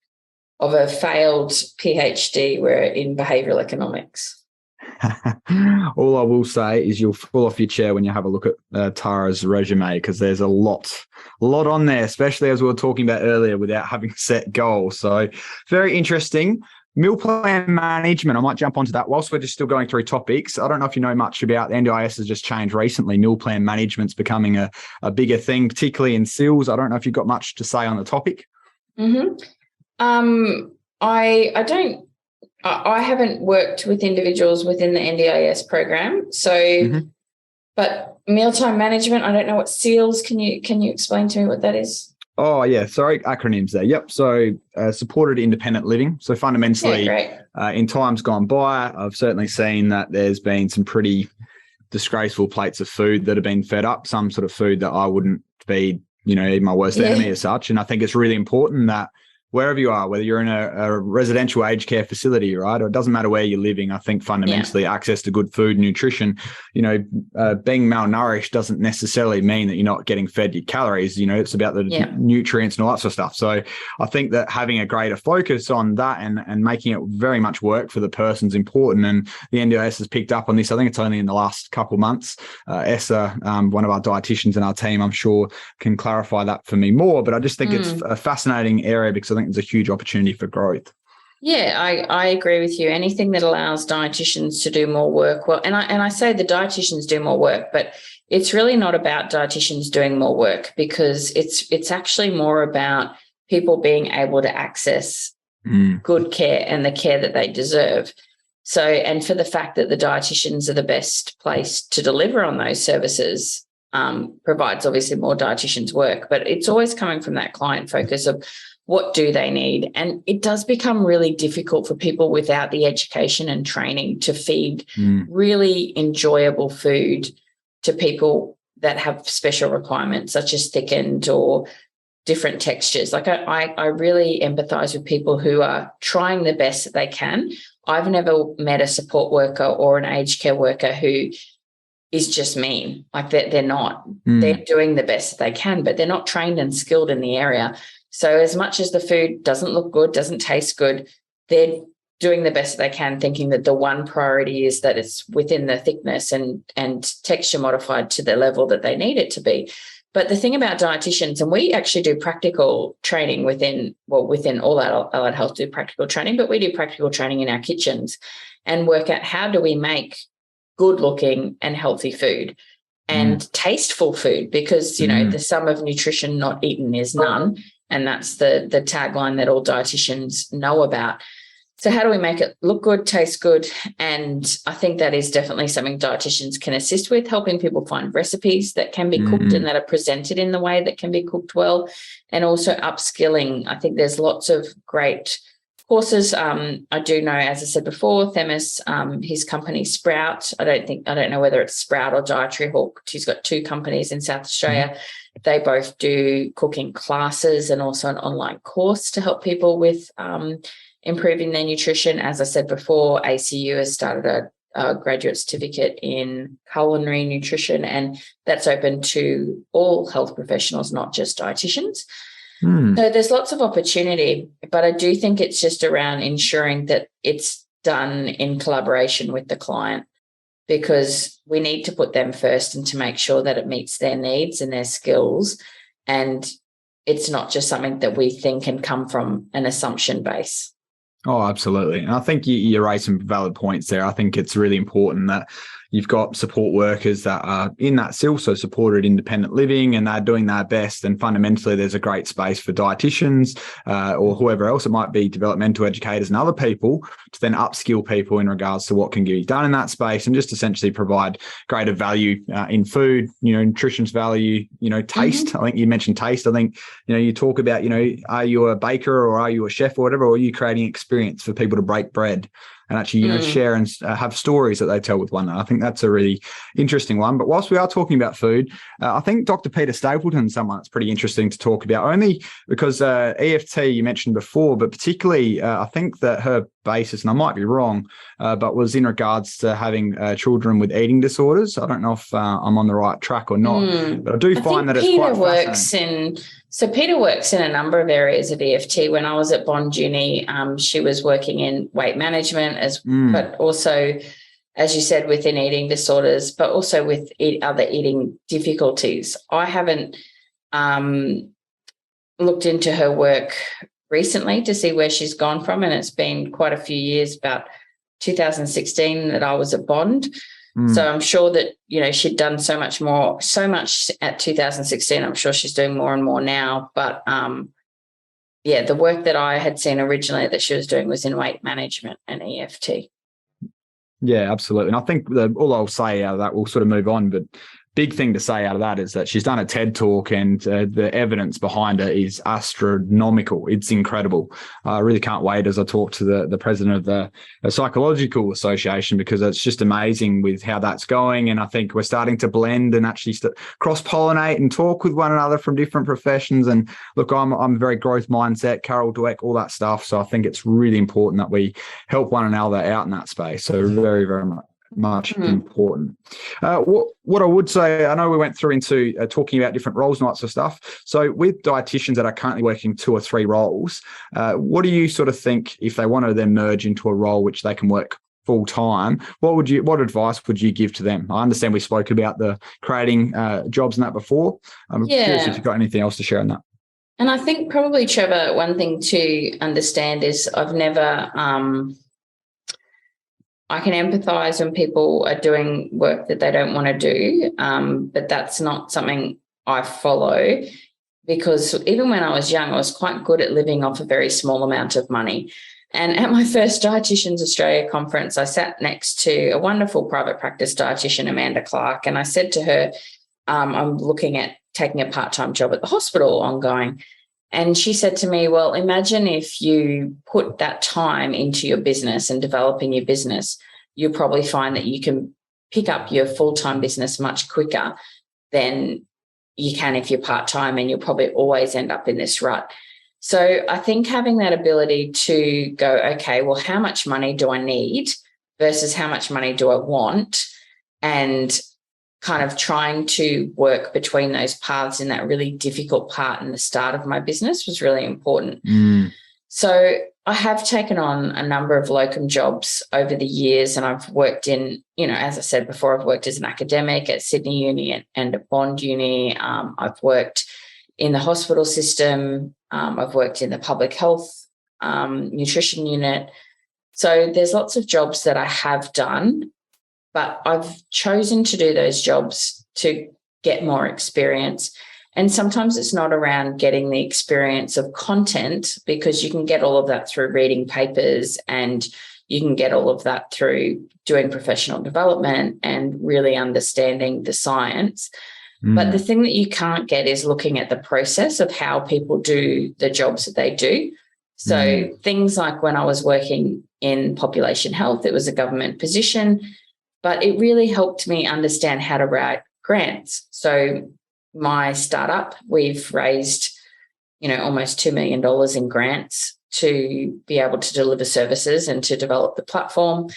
of a failed PhD where in behavioural economics. All I will say is you'll fall off your chair when you have a look at Tara's resume, because there's a lot on there, especially as we were talking about earlier, without having set goals. So very interesting. Meal plan management, I might jump onto that whilst we're just still going through topics. I don't know if you know much about the NDIS has just changed recently. Meal plan management's becoming a bigger thing, particularly in SEALs. I don't know if you've got much to say on the topic. Mm-hmm. I haven't worked with individuals within the NDIS program. So, but mealtime management, I don't know what SEALs. Can you explain to me what that is? Oh, yeah. Sorry, acronyms there. Yep. So supported independent living. So fundamentally, in times gone by, I've certainly seen that there's been some pretty disgraceful plates of food that have been fed up, some sort of food that I wouldn't feed, even my worst enemy as such. And I think it's really important that wherever you are, whether you're in a residential aged care facility, right, or it doesn't matter where you're living, I think fundamentally access to good food, nutrition, being malnourished doesn't necessarily mean that you're not getting fed your calories. It's about the nutrients and all that sort of stuff. So I think that having a greater focus on that and making it very much work for the person is important. And the NDIS has picked up on this. I think it's only in the last couple of months. Essa, one of our dietitians in our team, I'm sure can clarify that for me more. But I just think it's a fascinating area because I think there's a huge opportunity for growth. Yeah, I agree with you. Anything that allows dietitians to do more work. Well, and I say the dietitians do more work, but it's really not about dietitians doing more work because it's actually more about people being able to access good care and the care that they deserve. So, and for the fact that the dietitians are the best place to deliver on those services provides obviously more dietitians work, but it's always coming from that client focus of what do they need? And it does become really difficult for people without the education and training to feed really enjoyable food to people that have special requirements, such as thickened or different textures. Like I really empathize with people who are trying the best that they can. I've never met a support worker or an aged care worker who is just mean. Like they're not. They're doing the best that they can, but they're not trained and skilled in the area. So as much as the food doesn't look good, doesn't taste good, they're doing the best they can, thinking that the one priority is that it's within the thickness and texture modified to the level that they need it to be. But the thing about dietitians, and we actually do practical training within all allied health do practical training, but we do practical training in our kitchens and work out how do we make good looking and healthy food and tasteful food, because, the sum of nutrition not eaten is none. And that's the tagline that all dietitians know about. So how do we make it look good, taste good? And I think that is definitely something dietitians can assist with, helping people find recipes that can be cooked and that are presented in the way that can be cooked well, and also upskilling. I think there's lots of great courses. I do know, as I said before, Themis, his company Sprout. I don't know whether it's Sprout or Dietary Hawk. He's got two companies in South Australia. They both do cooking classes and also an online course to help people with improving their nutrition. As I said before, ACU has started a graduate certificate in culinary nutrition, and that's open to all health professionals, not just dietitians. So there's lots of opportunity, but I do think it's just around ensuring that it's done in collaboration with the client, because we need to put them first and to make sure that it meets their needs and their skills. And it's not just something that we think can come from an assumption base. Oh, absolutely. And I think you raise some valid points there. I think it's really important that you've got support workers that are in that still, so supported independent living, and they're doing their best. And fundamentally, there's a great space for dietitians or whoever else it might be, developmental educators and other people, to then upskill people in regards to what can be done in that space, and just essentially provide greater value in food, nutrition's value, taste. I think you mentioned taste. I think, you talk about, are you a baker or are you a chef or whatever, or are you creating experience for people to break bread and actually, share and have stories that they tell with one another. I think that's a really interesting one. But whilst we are talking about food, I think Dr. Peter Stapleton's someone that's pretty interesting to talk about, only because EFT you mentioned before, but particularly I think that her basis, and I might be wrong, but was in regards to having children with eating disorders. I don't know if I'm on the right track or not, but I do find that it's quite fascinating. So Peter works in a number of areas of EFT. When I was at Bond Uni, she was working in weight management, but also, as you said, within eating disorders, but also with other eating difficulties. I haven't looked into her work recently to see where she's gone from, and it's been quite a few years, about 2016 that I was at Bond. So I'm sure that, she'd done so much at 2016. I'm sure she's doing more and more now. But, the work that I had seen originally that she was doing was in weight management and EFT. Yeah, absolutely. And I think all I'll say out of that, we'll sort of move on, but big thing to say out of that is that she's done a TED talk, and the evidence behind it is astronomical. It's incredible. I really can't wait as I talk to the president of the Psychological Association, because it's just amazing with how that's going. And I think we're starting to blend and actually cross-pollinate and talk with one another from different professions. And look, I'm very growth mindset, Carol Dweck, all that stuff. So I think it's really important that we help one another out in that space. So very, very much important. What I would say, I know we went through into talking about different roles and that sort of stuff. So with dietitians that are currently working 2 or 3 roles, what do you sort of think if they want to then merge into a role which they can work full time? What advice would you give to them? I understand we spoke about the creating jobs and that before. I'm curious if you've got anything else to share on that. And I think probably, Trevor, one thing to understand is I've never I can empathise when people are doing work that they don't want to do, but that's not something I follow, because even when I was young, I was quite good at living off a very small amount of money. And at my first Dieticians Australia conference, I sat next to a wonderful private practice dietitian, Amanda Clark, and I said to her, I'm looking at taking a part-time job at the hospital ongoing. And she said to me, well, imagine if you put that time into your business and developing your business, you'll probably find that you can pick up your full-time business much quicker than you can if you're part-time, and you'll probably always end up in this rut. So I think having that ability to go, okay, well, how much money do I need versus how much money do I want, and kind of trying to work between those paths in that really difficult part in the start of my business was really important. So I have taken on a number of locum jobs over the years, and I've worked in, as I said before, I've worked as an academic at Sydney Uni and at Bond Uni. I've worked in the hospital system. I've worked in the public health nutrition unit. So there's lots of jobs that I have done, but I've chosen to do those jobs to get more experience. And sometimes it's not around getting the experience of content, because you can get all of that through reading papers, and you can get all of that through doing professional development and really understanding the science. But the thing that you can't get is looking at the process of how people do the jobs that they do. So things like when I was working in population health, it was a government position, but it really helped me understand how to write grants. So my startup, we've raised, almost $2 million in grants to be able to deliver services and to develop the platform.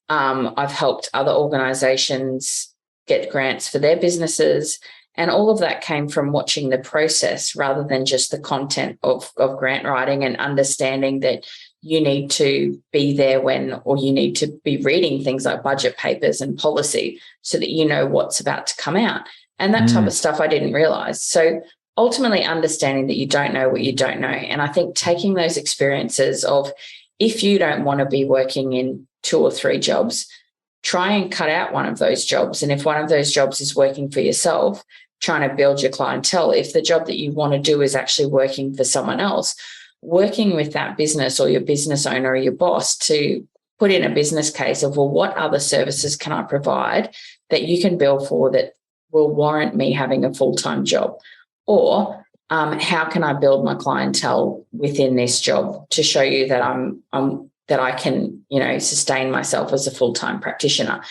I've helped other organisations get grants for their businesses, and all of that came from watching the process rather than just the content of grant writing, and understanding that you need to be there or you need to be reading things like budget papers and policy so that you know what's about to come out. And that type of stuff I didn't realise. So ultimately understanding that you don't know what you don't know. And I think taking those experiences of, if you don't want to be working in 2 or 3 jobs, try and cut out one of those jobs. And if one of those jobs is working for yourself, trying to build your clientele. If the job that you want to do is actually working for someone else, working with that business or your business owner or your boss to put in a business case of, well, what other services can I provide that you can bill for that will warrant me having a full-time job? Or how can I build my clientele within this job to show you that that I can, sustain myself as a full-time practitioner?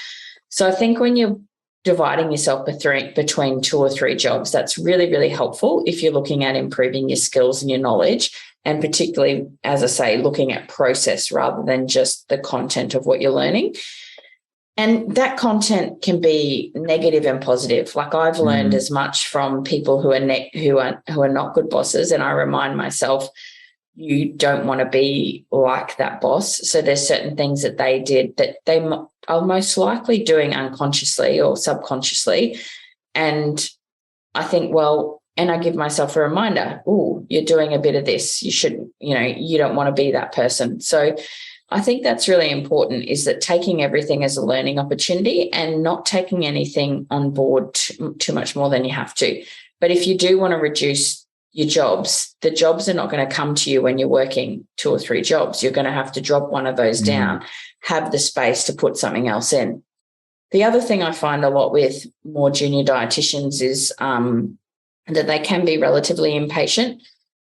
So I think when you're dividing yourself between 2 or 3 jobs, that's really, really helpful if you're looking at improving your skills and your knowledge, and particularly, as I say, looking at process rather than just the content of what you're learning. And that content can be negative and positive. Like, I've learned as much from people who are not good bosses, and I remind myself, you don't want to be like that boss. So there's certain things that they did that they are most likely doing unconsciously or subconsciously. And I think, well, And I give myself a reminder, oh, you're doing a bit of this. You shouldn't, you don't want to be that person. So I think that's really important, is that taking everything as a learning opportunity and not taking anything on board too much more than you have to. But if you do want to reduce your jobs, the jobs are not going to come to you when you're working 2 or 3 jobs. You're going to have to drop one of those down, have the space to put something else in. The other thing I find a lot with more junior dietitians is that they can be relatively impatient.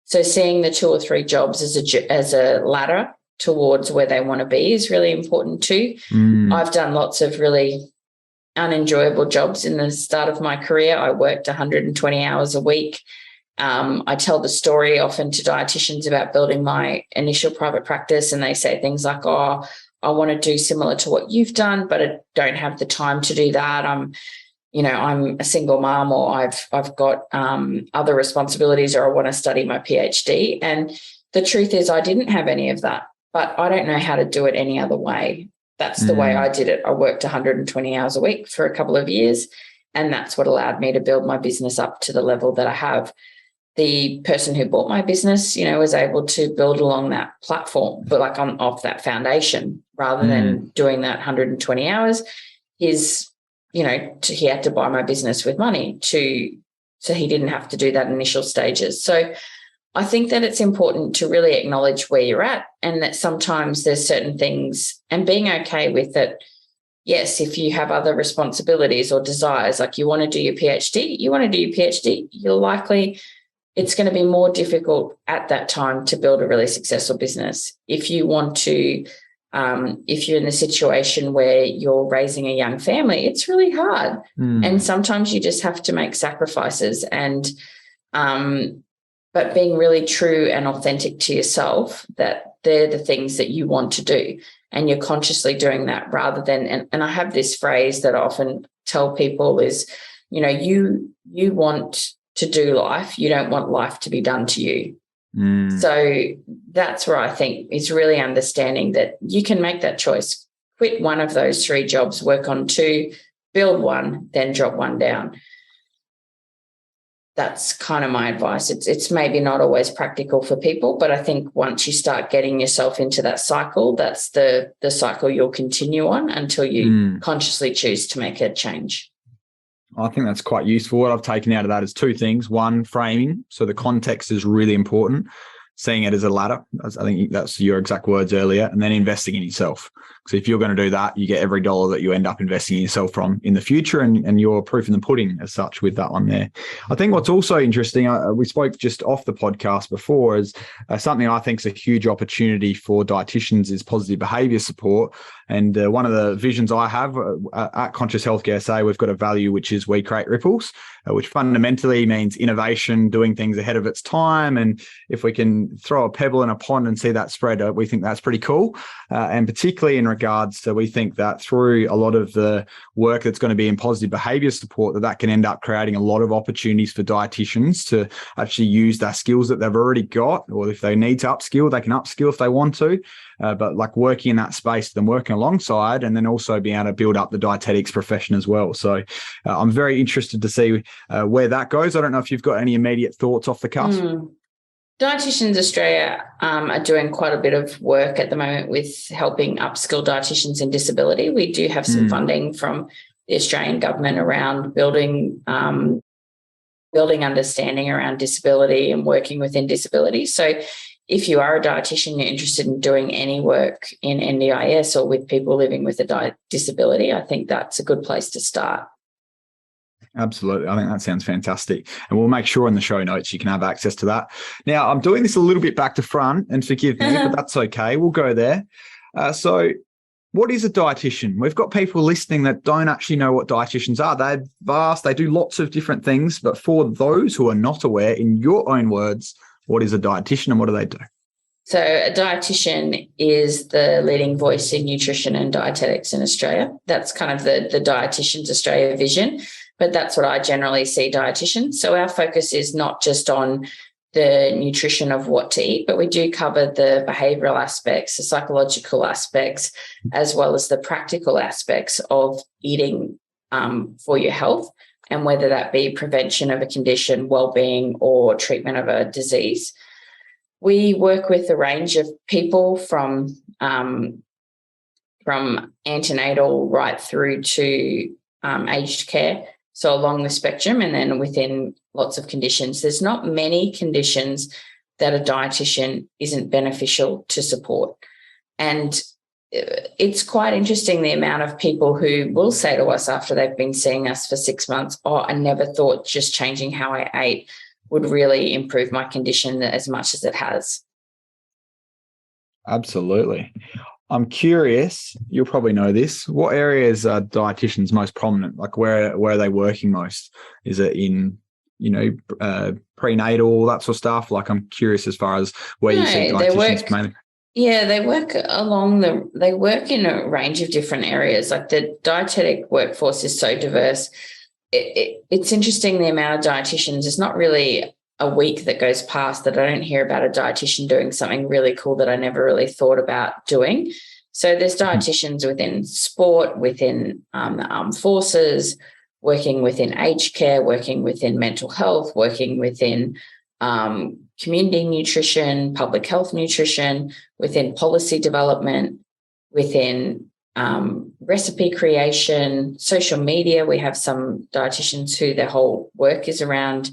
So seeing the 2 or 3 jobs as a ladder towards where they want to be is really important too. I've done lots of really unenjoyable jobs in the start of my career. I worked 120 hours a week. I tell the story often to dietitians about building my initial private practice, and they say things like, oh, I want to do similar to what you've done, but I don't have the time to do that. I'm a single mom, or I've got other responsibilities, or I want to study my PhD. And the truth is I didn't have any of that, but I don't know how to do it any other way. That's the way I did it. I worked 120 hours a week for a couple of years, and that's what allowed me to build my business up to the level that I have. The person who bought my business, was able to build along that platform, but like off that foundation, rather than doing that 120 hours. He had to buy my business with money so he didn't have to do that initial stages. So I think that it's important to really acknowledge where you're at, and that sometimes there's certain things, and being okay with it. Yes, if you have other responsibilities or desires, like you want to do your PhD, you're likely it's going to be more difficult at that time to build a really successful business. If you want to, if you're in a situation where you're raising a young family, it's really hard. And sometimes you just have to make sacrifices, but being really true and authentic to yourself, that they're the things that you want to do, and you're consciously doing that, rather than, and I have this phrase that I often tell people is, you want to do life, you don't want life to be done to you. So that's where I think is really understanding that you can make that choice. Quit one of those 3 jobs, work on 2, build one, then drop one down. That's kind of my advice. It's maybe not always practical for people, but I think once you start getting yourself into that cycle, that's the cycle you'll continue on until you consciously choose to make a change. I think that's quite useful. What I've taken out of that is 2 things. One, framing. So the context is really important. Seeing it as a ladder. I think that's your exact words earlier. And then investing in yourself. So if you're going to do that, you get every dollar that you end up investing in yourself from in the future, and you're proof in the pudding as such with that one there. I think what's also interesting, we spoke just off the podcast before, is something I think is a huge opportunity for dietitians is positive behaviour support. And one of the visions I have at Conscious Healthcare SA, we've got a value which is we create ripples, which fundamentally means innovation, doing things ahead of its time. And if we can throw a pebble in a pond and see that spread, we think that's pretty cool. And particularly in regards to, we think that through a lot of the work that's going to be in positive behaviour support, that can end up creating a lot of opportunities for dietitians to actually use their skills that they've already got, or if they need to upskill, they can upskill if they want to. But like working in that space, then working alongside, and then also being able to build up the dietetics profession as well. So I'm very interested to see where that goes. I don't know if you've got any immediate thoughts off the cuff. Dieticians Australia are doing quite a bit of work at the moment with helping upskill dietitians in disability. We do have some funding from the Australian government around building understanding around disability and working within disability. So if you are a dietitian, you're interested in doing any work in NDIS or with people living with a disability, I think that's a good place to start. Absolutely. I think that sounds fantastic. And we'll make sure in the show notes you can have access to that. Now, I'm doing this a little bit back to front, and forgive me, but that's okay. We'll go there. So what is a dietitian? We've got people listening that don't actually know what dietitians are. They're vast. They do lots of different things. But for those who are not aware, in your own words, what is a dietitian and what do they do? So a dietitian is the leading voice in nutrition and dietetics in Australia. That's kind of the Dieticians Australia vision, but that's what I generally see dietitians. So our focus is not just on the nutrition of what to eat, but we do cover the behavioural aspects, the psychological aspects, as well as the practical aspects of eating for your health. and whether that be prevention of a condition, well-being, or treatment of a disease. We work with a range of people from antenatal right through to aged care, so along the spectrum, and then within lots of conditions. There's not many conditions that a dietitian isn't beneficial to support. And it's quite interesting the amount of people who will say to us after they've been seeing us for 6 months, I never thought just changing how I ate would really improve my condition as much as it has. Absolutely. I'm curious, you'll probably know this, what areas are dietitians most prominent? Like where are they working most? Is it in, prenatal, that sort of stuff? Like I'm curious as far as where you see dietitians mainly. Yeah, they work they work in a range of different areas. Like the dietetic workforce is so diverse. It's interesting the amount of dietitians. It's not really a week that goes past that I don't hear about a dietitian doing something really cool that I never really thought about doing. So there's dietitians within sport, within the armed forces, working within aged care, working within mental health, working within community nutrition, public health nutrition, within policy development, within recipe creation, social media. We have some dietitians who their whole work is around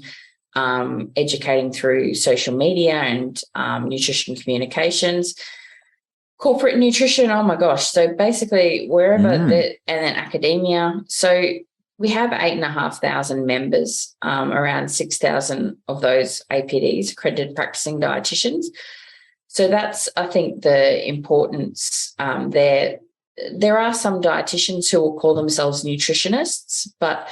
educating through social media and nutrition communications. Corporate nutrition, oh my gosh. So basically wherever and then academia. So we have 8,500 members, around 6,000 of those APDs, accredited practicing dietitians. So that's, I think, the importance there. There are some dietitians who will call themselves nutritionists, but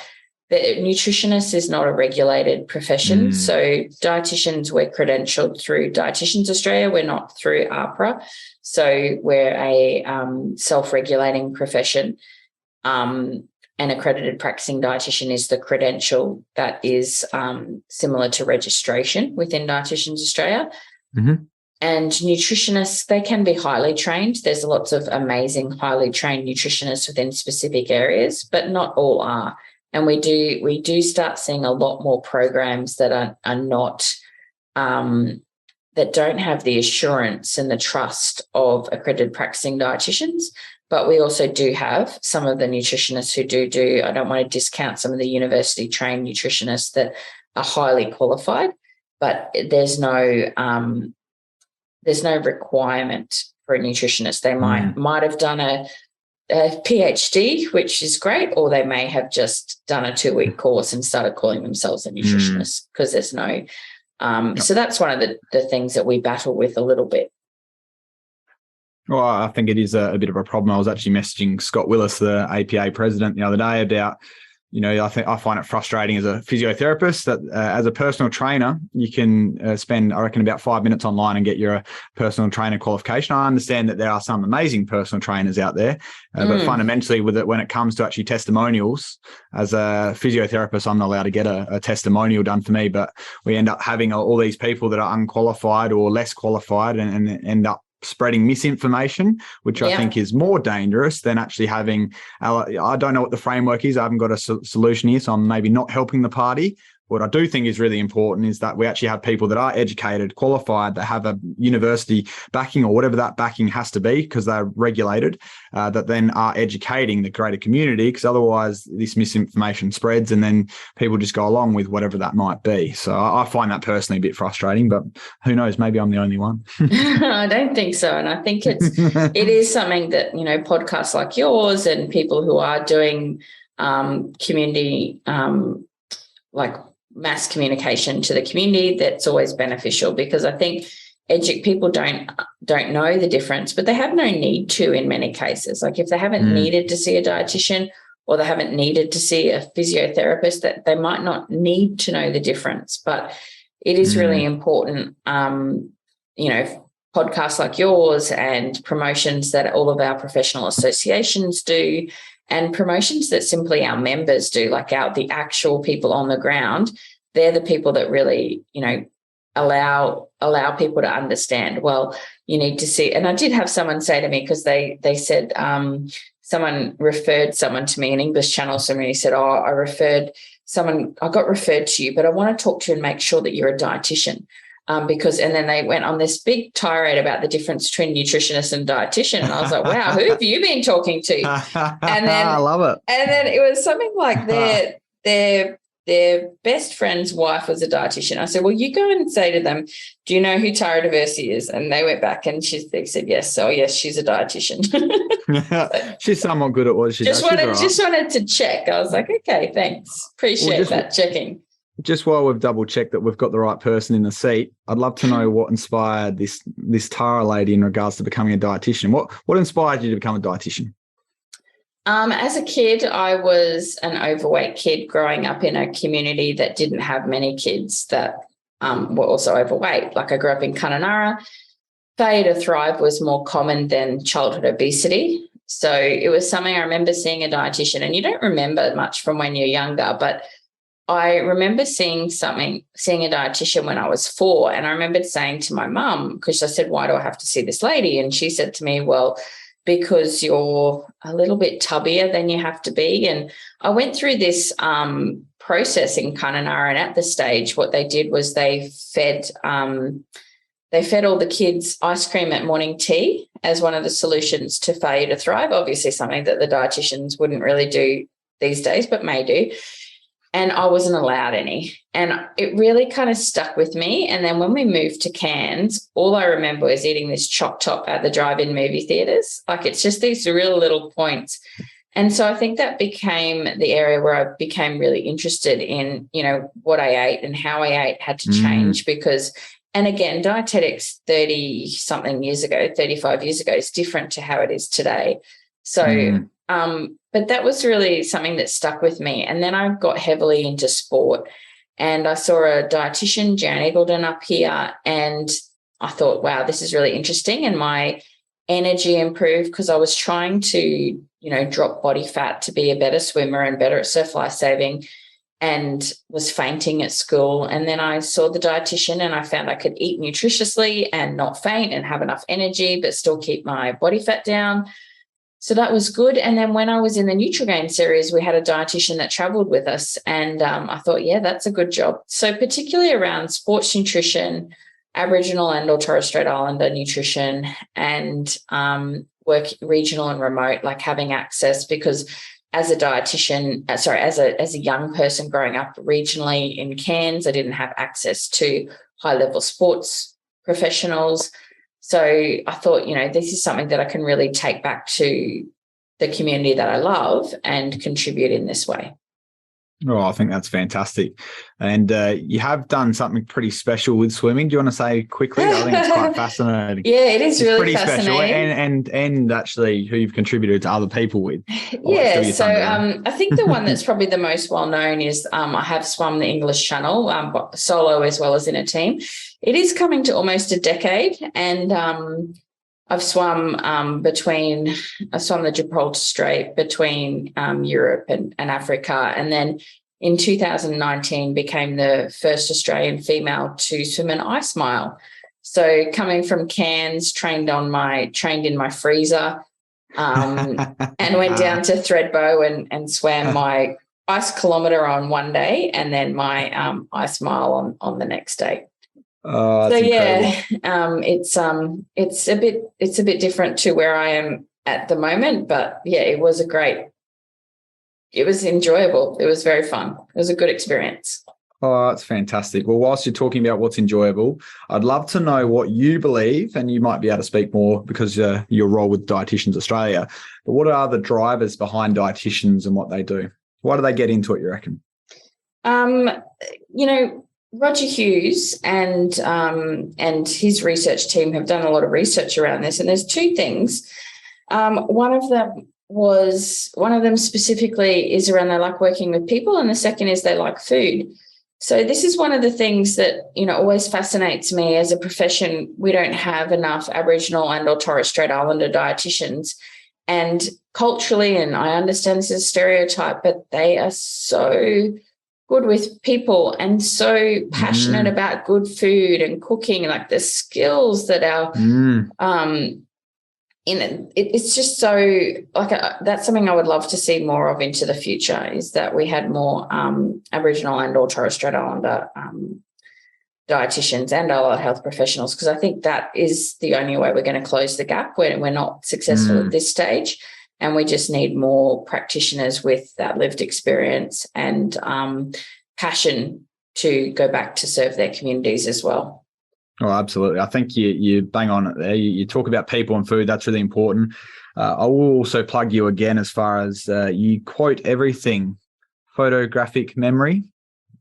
the nutritionist is not a regulated profession. So dietitians, we're credentialed through Dieticians Australia. We're not through APRA. So we're a self-regulating profession. An accredited practicing dietitian is the credential that is similar to registration within Dieticians Australia. Mm-hmm. And nutritionists, they can be highly trained. There's lots of amazing, highly trained nutritionists within specific areas, but not all are. And we do start seeing a lot more programs that are not that don't have the assurance and the trust of accredited practicing dietitians. But we also do have some of the nutritionists who do. I don't want to discount some of the university trained nutritionists that are highly qualified, but there's no requirement for a nutritionist. They might have done a PhD, which is great, or they may have just done a 2-week course and started calling themselves a nutritionist because there's no. So that's one of the things that we battle with a little bit. Well, I think it is a bit of a problem. I was actually messaging Scott Willis, the APA president, the other day about, I find it frustrating as a physiotherapist that as a personal trainer, you can spend, I reckon, about 5 minutes online and get your personal trainer qualification. I understand that there are some amazing personal trainers out there, but fundamentally with it, when it comes to actually testimonials, as a physiotherapist, I'm not allowed to get a testimonial done for me, but we end up having all these people that are unqualified or less qualified and end up spreading misinformation, which I think is more dangerous than actually having, I don't know what the framework is. I haven't got a solution here, so I'm maybe not helping the party. What I do think is really important is that we actually have people that are educated, qualified, that have a university backing or whatever that backing has to be because they're regulated, that then are educating the greater community, because otherwise this misinformation spreads and then people just go along with whatever that might be. So I find that personally a bit frustrating, but who knows, maybe I'm the only one. I don't think so. And I think it is something that, podcasts like yours and people who are doing community, like mass communication to the community, that's always beneficial, because I think people don't know the difference, but they have no need to in many cases. Like if they haven't needed to see a dietitian or they haven't needed to see a physiotherapist, that they might not need to know the difference. But it is really important, podcasts like yours and promotions that all of our professional associations do, and promotions that simply our members do, like the actual people on the ground. They're the people that really, allow people to understand, well, you need to see. And I did have someone say to me, because they said someone referred someone to me, an English channel, somebody said, I referred I got referred to you, but I want to talk to you and make sure that you're a dietitian. And then they went on this big tirade about the difference between nutritionist and dietitian. And I was like, wow, who have you been talking to? And then I love it. And then it was something like their best friend's wife was a dietitian. I said, well, you go and say to them, do you know who Tara Diversi is? And they went back and they said, yes. So, yes, she's a dietitian. She's somewhat good at what she does. Just wanted to check. I was like, okay, thanks. Appreciate that checking. Just while we've double checked that we've got the right person in the seat, I'd love to know what inspired this Tara lady in regards to becoming a dietitian. What inspired you to become a dietitian? As a kid, I was an overweight kid growing up in a community that didn't have many kids that were also overweight. Like I grew up in Kununurra. Failure to thrive was more common than childhood obesity. So it was something I remember seeing a dietitian, and you don't remember much from when you're younger, but I remember seeing a dietitian when I was 4, and I remembered saying to my mum, because I said, why do I have to see this lady? And she said to me, well, because you're a little bit tubbier than you have to be. And I went through this process in Kununurra, and at the stage what they did was they fed all the kids ice cream at morning tea as one of the solutions to failure to thrive, obviously something that the dietitians wouldn't really do these days but may do. And I wasn't allowed any. And it really kind of stuck with me. And then when we moved to Cairns, all I remember was eating this choc top at the drive-in movie theatres. Like it's just these real little points. And so I think that became the area where I became really interested in, what I ate and how I ate had to change because, and again, dietetics 35 years ago is different to how it is today. So, but that was really something that stuck with me. And then I got heavily into sport, and I saw a dietitian, Jan Eagleton, up here, and I thought, wow, this is really interesting. And my energy improved because I was trying to, drop body fat to be a better swimmer and better at surf life saving, and was fainting at school. And then I saw the dietitian, and I found I could eat nutritiously and not faint and have enough energy but still keep my body fat down. So that was good. And then when I was in the Nutrigain series, we had a dietitian that travelled with us, and I thought, yeah, that's a good job. So particularly around sports nutrition, Aboriginal and or Torres Strait Islander nutrition, and work regional and remote, like having access, because as a dietitian, as a young person growing up regionally in Cairns, I didn't have access to high-level sports professionals. So I thought, this is something that I can really take back to the community that I love and contribute in this way. Oh, I think that's fantastic. And you have done something pretty special with swimming. Do you want to say quickly? I think it's quite fascinating. Yeah, it's really pretty fascinating. Special, and actually who you've contributed to other people with. Yeah, so I think the one that's probably the most well-known is I have swum the English Channel, solo as well as in a team. It is coming to almost a decade, and I've swum the Gibraltar Strait between Europe and Africa, and then in 2019 became the first Australian female to swim an ice mile. So coming from Cairns, trained in my freezer, and went down to Thredbo and swam my ice kilometre on one day, and then my ice mile on the next day. Oh, that's incredible. It's a bit different to where I am at the moment, but yeah, it was enjoyable. It was very fun. It was a good experience. Oh, that's fantastic. Well, whilst you're talking about what's enjoyable, I'd love to know what you believe, and you might be able to speak more because your role with Dieticians Australia, but what are the drivers behind dietitians and what they do? Why do they get into it, you reckon? Roger Hughes and his research team have done a lot of research around this, and there's two things. One of them specifically is around they like working with people, and the second is they like food. So this is one of the things that, always fascinates me as a profession. We don't have enough Aboriginal and or Torres Strait Islander dietitians, and culturally, and I understand this is a stereotype, but they are so good with people and so passionate about good food and cooking, like the skills that our it's just so like that's something I would love to see more of into the future, is that we had more Aboriginal and or Torres Strait Islander dietitians and allied health professionals, because I think that is the only way we're going to close the gap when we're not successful at this stage. And we just need more practitioners with that lived experience and passion to go back to serve their communities as well. Oh, absolutely. I think you bang on it there. You talk about people and food. That's really important. I will also plug you again as far as you quote everything, photographic memory.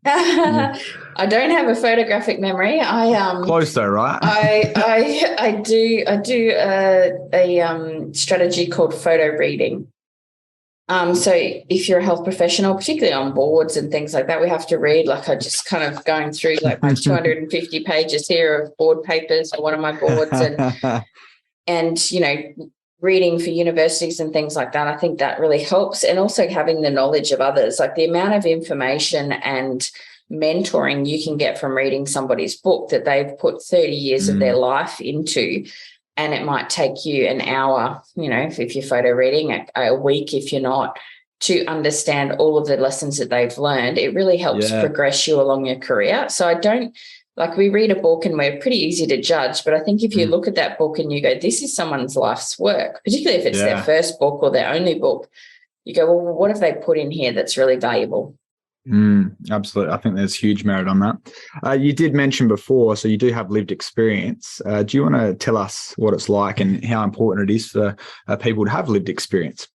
I don't have a photographic memory. Close though, right? I do a strategy called photo reading. So if you're a health professional, particularly on boards and things like that, we have to read, like I just kind of going through like my 250 pages here of board papers for one of my boards and, you know, reading for universities and things like that. I think that really helps. And also having the knowledge of others, like the amount of information and mentoring you can get from reading somebody's book that they've put 30 years of their life into. And it might take you an hour, you know, if you're photo reading, a week if you're not, to understand all of the lessons that they've learned. It really helps progress you along your career. So I don't, like, we read a book and we're pretty easy to judge, but I think if you look at that book and you go, this is someone's life's work, particularly if it's their first book or their only book, you go, well, what have they put in here that's really valuable? Absolutely. I think there's huge merit on that. You did mention before, so you do have lived experience. Do you want to tell us what it's like and how important it is for people to have lived experience?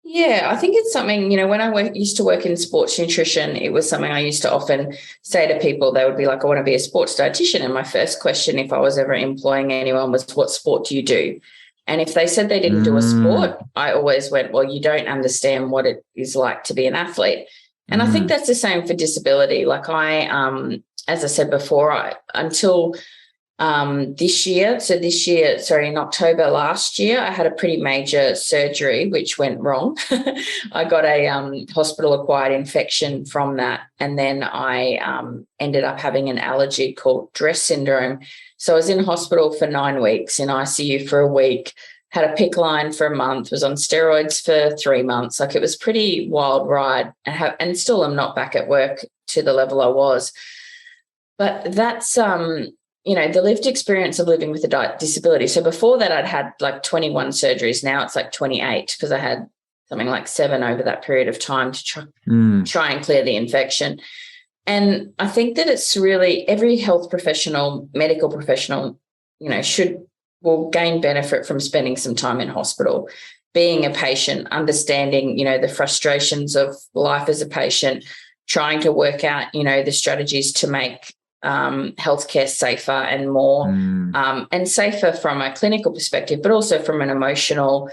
Yeah, I think it's something, you know, when I used to work in sports nutrition, it was something I used to often say to people. They would be like, I want to be a sports dietitian. And my first question, if I was ever employing anyone, was, what sport do you do? And if they said they didn't do a sport, I always went, well, you don't understand what it is like to be an athlete. And I think that's the same for disability. Like as I said before, until this year, in October last year, I had a pretty major surgery which went wrong. I got a hospital-acquired infection from that, and then I ended up having an allergy called Torres syndrome. So I was in hospital for 9 weeks, in ICU for a week, had a PICC line for a month, was on steroids for 3 months. Like, it was a pretty wild ride, and still I'm not back at work to the level I was. But that's, you know, the lived experience of living with a disability. So before that, I'd had like 21 surgeries. Now it's like 28 because I had something like 7 over that period of time to try and clear the infection. And I think that it's really every health professional, medical professional, you know, will gain benefit from spending some time in hospital, being a patient, understanding, you know, the frustrations of life as a patient, trying to work out, you know, the strategies to make healthcare safer and more and safer from a clinical perspective, but also from an emotional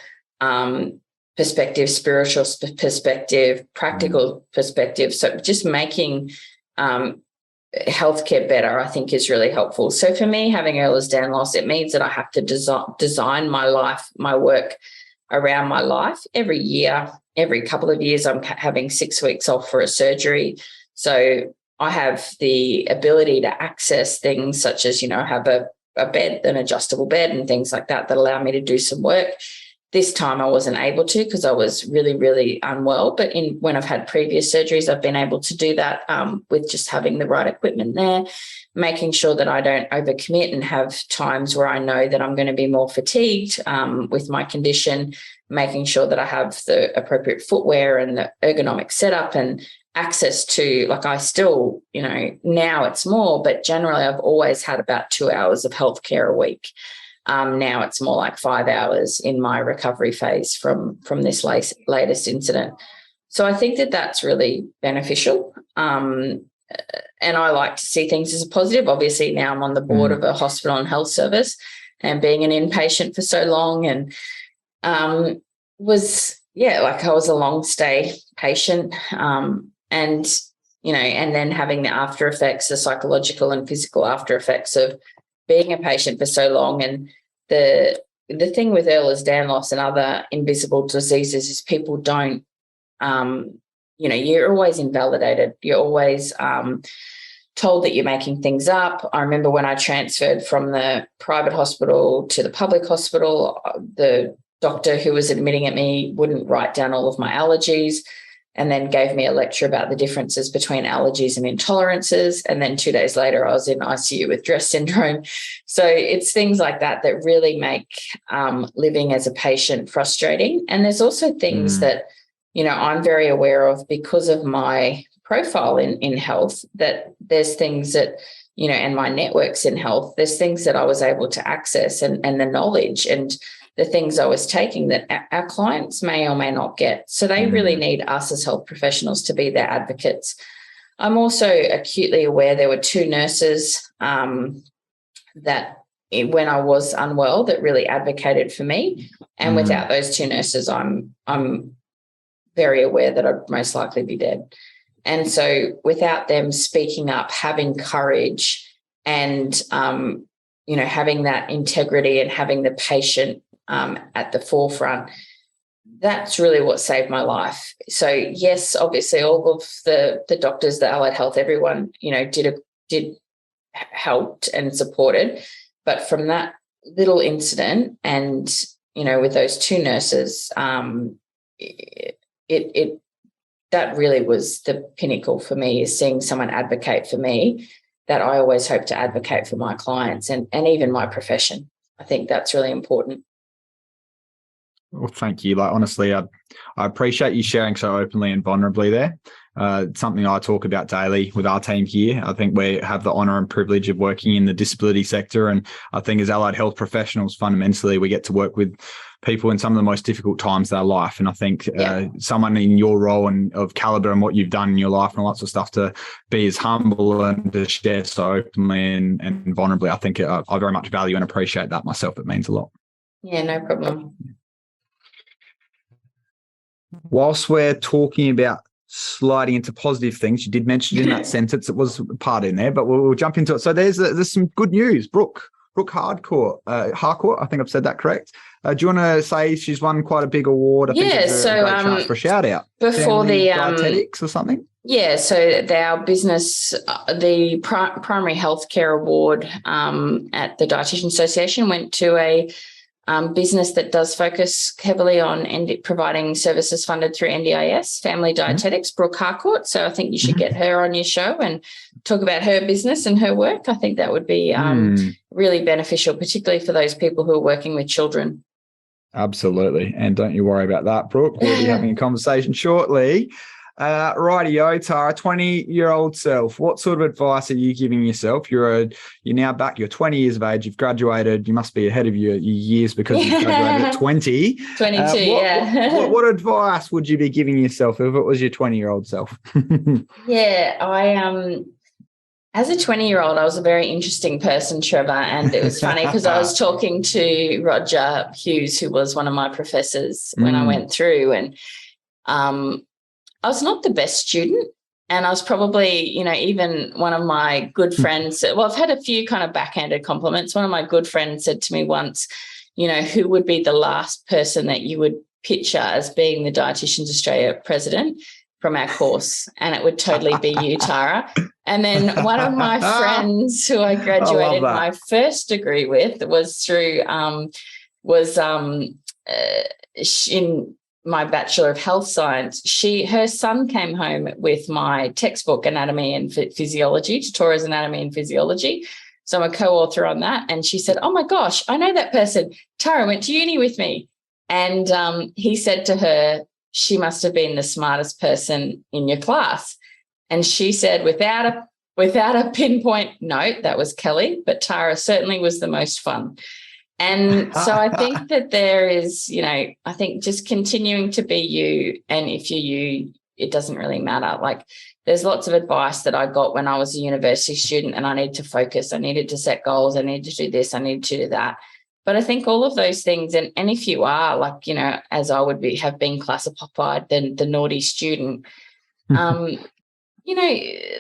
perspective, spiritual perspective, practical perspective. So just making healthcare better, I think, is really helpful. So for me, having Ehlers-Danlos loss, it means that I have to design my life, my work around my life. Every year, every couple of years, I'm having 6 weeks off for a surgery. So I have the ability to access things such as, you know, have a bed, an adjustable bed and things like that allow me to do some work. This time I wasn't able to because I was really, really unwell. But when I've had previous surgeries, I've been able to do that with just having the right equipment there, making sure that I don't overcommit and have times where I know that I'm going to be more fatigued with my condition, making sure that I have the appropriate footwear and the ergonomic setup and access to, like, I still, you know, now it's more, but generally I've always had about 2 hours of healthcare a week. Now it's more like 5 hours in my recovery phase from this latest incident. So I think that that's really beneficial. And I like to see things as a positive. Obviously, now I'm on the board of a hospital and health service, and being an inpatient for so long, and I was a long stay patient. And, you know, and then having the after effects, the psychological and physical after effects of being a patient for so long. And the thing with Ehlers-Danlos loss and other invisible diseases is people don't, you know, you're always invalidated. You're always told that you're making things up. I remember when I transferred from the private hospital to the public hospital, the doctor who was admitting at me wouldn't write down all of my allergies, and then gave me a lecture about the differences between allergies and intolerances. And then 2 days later, I was in ICU with DRESS syndrome. So it's things like that that really make living as a patient frustrating. And there's also things that, I'm very aware of because of my profile in health, that there's things that, and my networks in health, there's things that I was able to access and the knowledge and the things I was taking that our clients may or may not get. So they really need us as health professionals to be their advocates. I'm also acutely aware there were 2 nurses that when I was unwell that really advocated for me. And without those 2 nurses, I'm very aware that I'd most likely be dead. And so without them speaking up, having courage and, having that integrity and having the patient at the forefront, that's really what saved my life. So yes, obviously all of the doctors, the allied health, everyone, did helped and supported. But from that little incident and, with those 2 nurses, that really was the pinnacle for me, is seeing someone advocate for me that I always hope to advocate for my clients and even my profession. I think that's really important. Well, thank you. Honestly, I appreciate you sharing so openly and vulnerably there. It's something I talk about daily with our team here. I think we have the honour and privilege of working in the disability sector. And I think as allied health professionals, fundamentally, we get to work with people in some of the most difficult times of their life. And I think someone in your role and of calibre and what you've done in your life and all that sort of stuff, to be as humble and to share so openly and vulnerably, I think I very much value and appreciate that myself. It means a lot. Yeah, no problem. Whilst we're talking about sliding into positive things, you did mention in that sentence, it was part in there, but we'll jump into it. So there's some good news. Brooke Harcourt, I think I've said that correct. Do you want to say she's won quite a big award? I think it's a great chance for a shout out. Before Family the Dietetics or something? Yeah, so our business, the Primary Healthcare Award at the Dietitians Association went to a business that does focus heavily on providing services funded through NDIS, Family Dietetics, Brooke Harcourt. So I think you should get her on your show and talk about her business and her work. I think that would be really beneficial, particularly for those people who are working with children. Absolutely. And don't you worry about that, Brooke. We'll be having a conversation shortly. Rightio, Tara, 20-year-old self. What sort of advice are you giving yourself? You're now back. You're 20 years of age. You've graduated. You must be ahead of your years because you graduated at 20. 22, What advice would you be giving yourself if it was your 20-year-old self? I as a 20-year-old, I was a very interesting person, Trevor, and it was funny because I was talking to Roger Hughes, who was one of my professors when I went through, and I was not the best student, and I was probably, even one of my good friends, well, I've had a few kind of backhanded compliments. One of my good friends said to me once, who would be the last person that you would picture as being the Dieticians Australia president from our course? And it would totally be you, Tara. And then one of my friends who I graduated my first degree with was through, in my Bachelor of Health Science. Her son came home with my textbook, Anatomy and Physiology, to Torres Anatomy and Physiology. So I'm a co-author on that. And she said, "Oh my gosh, I know that person. Tara went to uni with me." And he said to her, "She must have been the smartest person in your class." And she said, without a pinpoint note, that was Kelly, but Tara certainly was the most fun. And so I think that there is, I think just continuing to be you, and if you're you, it doesn't really matter. Like, there's lots of advice that I got when I was a university student and I needed to focus. I needed to set goals. I needed to do this. I needed to do that. But I think all of those things, and if you are like, as I would have been classified, then the naughty student,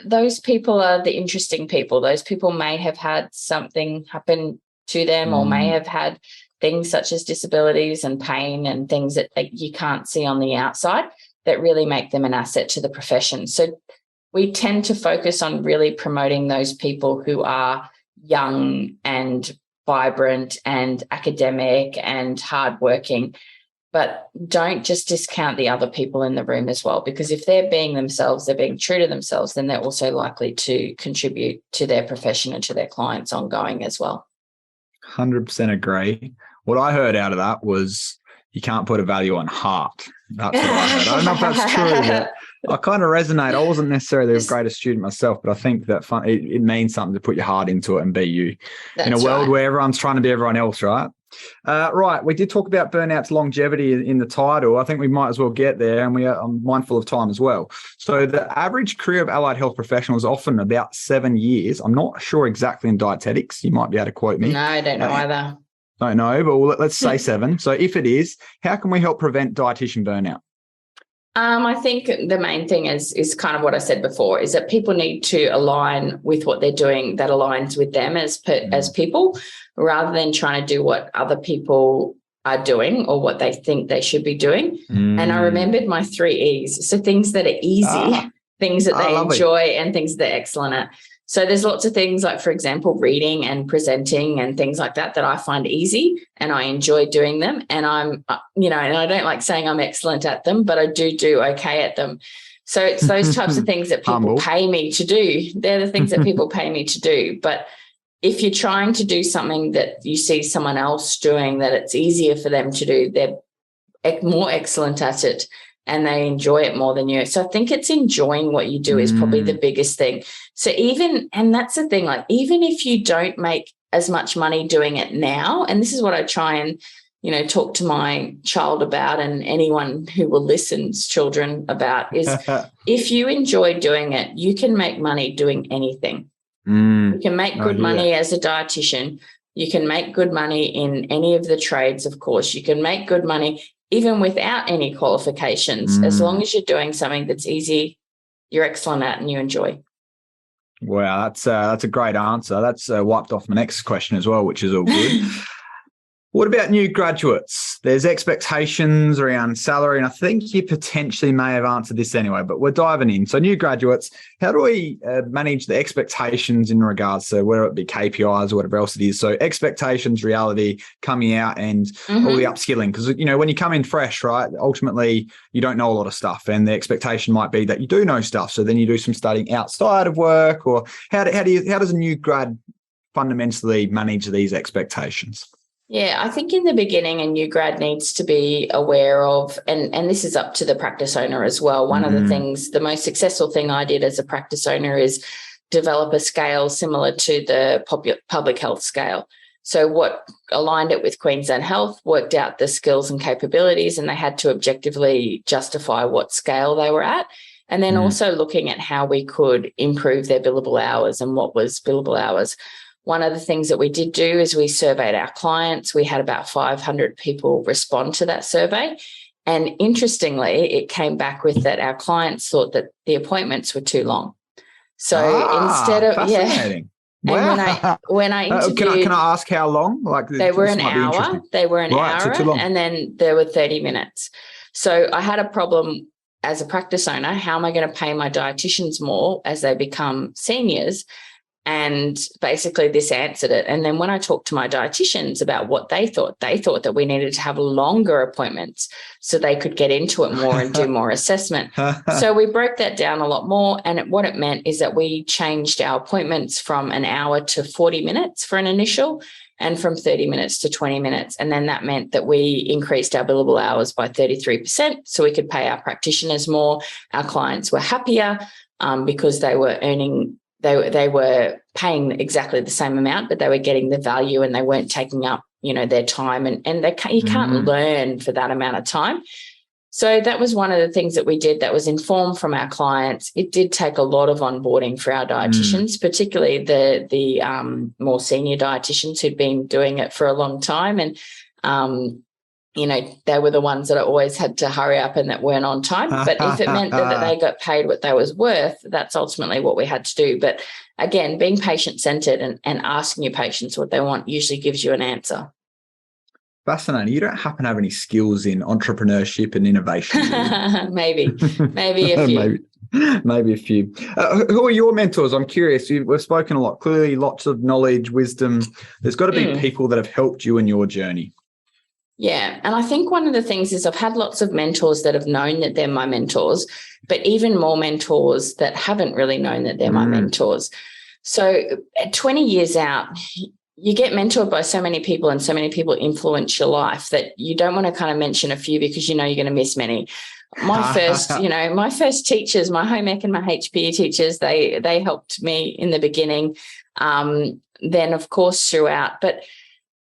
those people are the interesting people. Those people may have had something happen to them or may have had things such as disabilities and pain and things that you can't see on the outside that really make them an asset to the profession. So we tend to focus on really promoting those people who are young and vibrant and academic and hardworking, but don't just discount the other people in the room as well, because if they're being themselves, they're being true to themselves, then they're also likely to contribute to their profession and to their clients ongoing as well. 100% agree. What I heard out of that was you can't put a value on heart. That's what I heard. I don't know if that's true, but I kind of resonate. I wasn't necessarily the greatest student myself, but I think that it means something to put your heart into it and be you. That's in a world right. where everyone's trying to be everyone else, right? Right. We did talk about burnout's longevity in the title. I think we might as well get there, and I'm mindful of time as well. So the average career of allied health professionals is often about 7 years. I'm not sure exactly in dietetics. You might be able to quote me. No, I don't know either. Don't know, but let's say 7. So if it is, how can we help prevent dietitian burnout? I think the main thing is kind of what I said before, is that people need to align with what they're doing that aligns with them as people, rather than trying to do what other people are doing or what they think they should be doing. And I remembered my 3 E's. So things that are easy, things that they enjoy, and things that they're excellent at. So there's lots of things like, for example, reading and presenting and things like that I find easy and I enjoy doing them. And I'm, and I don't like saying I'm excellent at them, but I do okay at them. So it's those types of things that people pay me to do. They're the things that people pay me to do. But if you're trying to do something that you see someone else doing that it's easier for them to do, they're more excellent at it and they enjoy it more than you. So I think it's enjoying what you do is probably the biggest thing. So and that's the thing, like even if you don't make as much money doing it now, and this is what I try and, talk to my child about, and anyone who will listen's children about, is if you enjoy doing it, you can make money doing anything. You can make good money as a dietitian. You can make good money in any of the trades, of course. You can make good money even without any qualifications, as long as you're doing something that's easy, you're excellent at, and you enjoy. Wow, that's a great answer. That's wiped off my next question as well, which is all good. What about new graduates? There's expectations around salary, and I think you potentially may have answered this anyway, but we're diving in. So new graduates, how do we manage the expectations in regards to whether it be KPIs or whatever else it is? So expectations, reality, coming out, and all the upskilling. Because, when you come in fresh, right, ultimately you don't know a lot of stuff, and the expectation might be that you do know stuff. So then you do some studying outside of work, or how does a new grad fundamentally manage these expectations? Yeah, I think in the beginning a new grad needs to be aware of, and this is up to the practice owner as well. One of the things, the most successful thing I did as a practice owner is develop a scale similar to the public health scale. So what aligned it with Queensland Health, worked out the skills and capabilities, and they had to objectively justify what scale they were at. And then also looking at how we could improve their billable hours and what was billable hours. One of the things that we did do is we surveyed our clients. We had about 500 people respond to that survey. And interestingly, it came back with that our clients thought that the appointments were too long. So instead of, fascinating. Wow. And when I interviewed, can I ask how long? Like they were an hour. They were an hour, and then there were 30 minutes. So I had a problem as a practice owner. How am I going to pay my dietitians more as they become seniors? And basically this answered it. And then when I talked to my dietitians about what they thought that we needed to have longer appointments so they could get into it more and do more assessment. So we broke that down a lot more. And what it meant is that we changed our appointments from an hour to 40 minutes for an initial, and from 30 minutes to 20 minutes. And then that meant that we increased our billable hours by 33%. So we could pay our practitioners more. Our clients were happier because they were earning. They were paying exactly the same amount, but they were getting the value, and they weren't taking up, their time, and you can't learn for that amount of time. So that was one of the things that we did that was informed from our clients. It did take a lot of onboarding for our dietitians, particularly the more senior dietitians who'd been doing it for a long time, and they were the ones that I always had to hurry up and that weren't on time. But if it meant that they got paid what they was worth, that's ultimately what we had to do. But again, being patient-centered and asking your patients what they want usually gives you an answer. Fascinating. You don't happen to have any skills in entrepreneurship and innovation? Maybe a few. Maybe a few. Who are your mentors? I'm curious. We've spoken a lot. Clearly, lots of knowledge, wisdom. There's got to be people that have helped you in your journey. Yeah. And I think one of the things is I've had lots of mentors that have known that they're my mentors, but even more mentors that haven't really known that they're my mentors. So at 20 years out, you get mentored by so many people and so many people influence your life that you don't want to kind of mention a few because you know you're going to miss many. My first teachers, my home ec and my HPE teachers, they helped me in the beginning, then of course throughout. But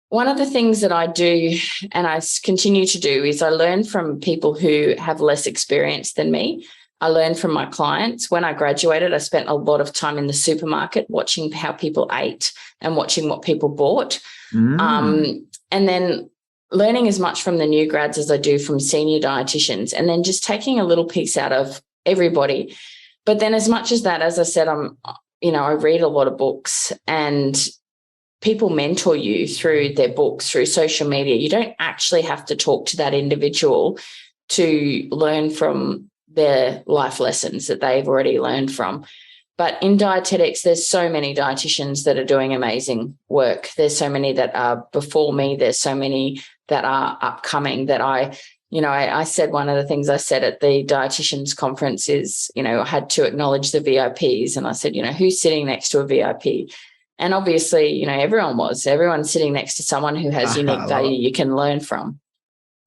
one of the things that I do and I continue to do is I learn from people who have less experience than me. I learn from my clients. When I graduated, I spent a lot of time in the supermarket watching how people ate and watching what people bought. And then learning as much from the new grads as I do from senior dietitians, and then just taking a little piece out of everybody. But then as much as that, as I said, I read a lot of books, and people mentor you through their books, through social media. You don't actually have to talk to that individual to learn from their life lessons that they've already learned from. But in dietetics, there's so many dietitians that are doing amazing work. There's so many that are before me. There's so many that are upcoming that I said one of the things I said at the Dieticians conference is, I had to acknowledge the VIPs. And I said, who's sitting next to a VIP? And obviously, everyone's sitting next to someone who has unique value you can learn from.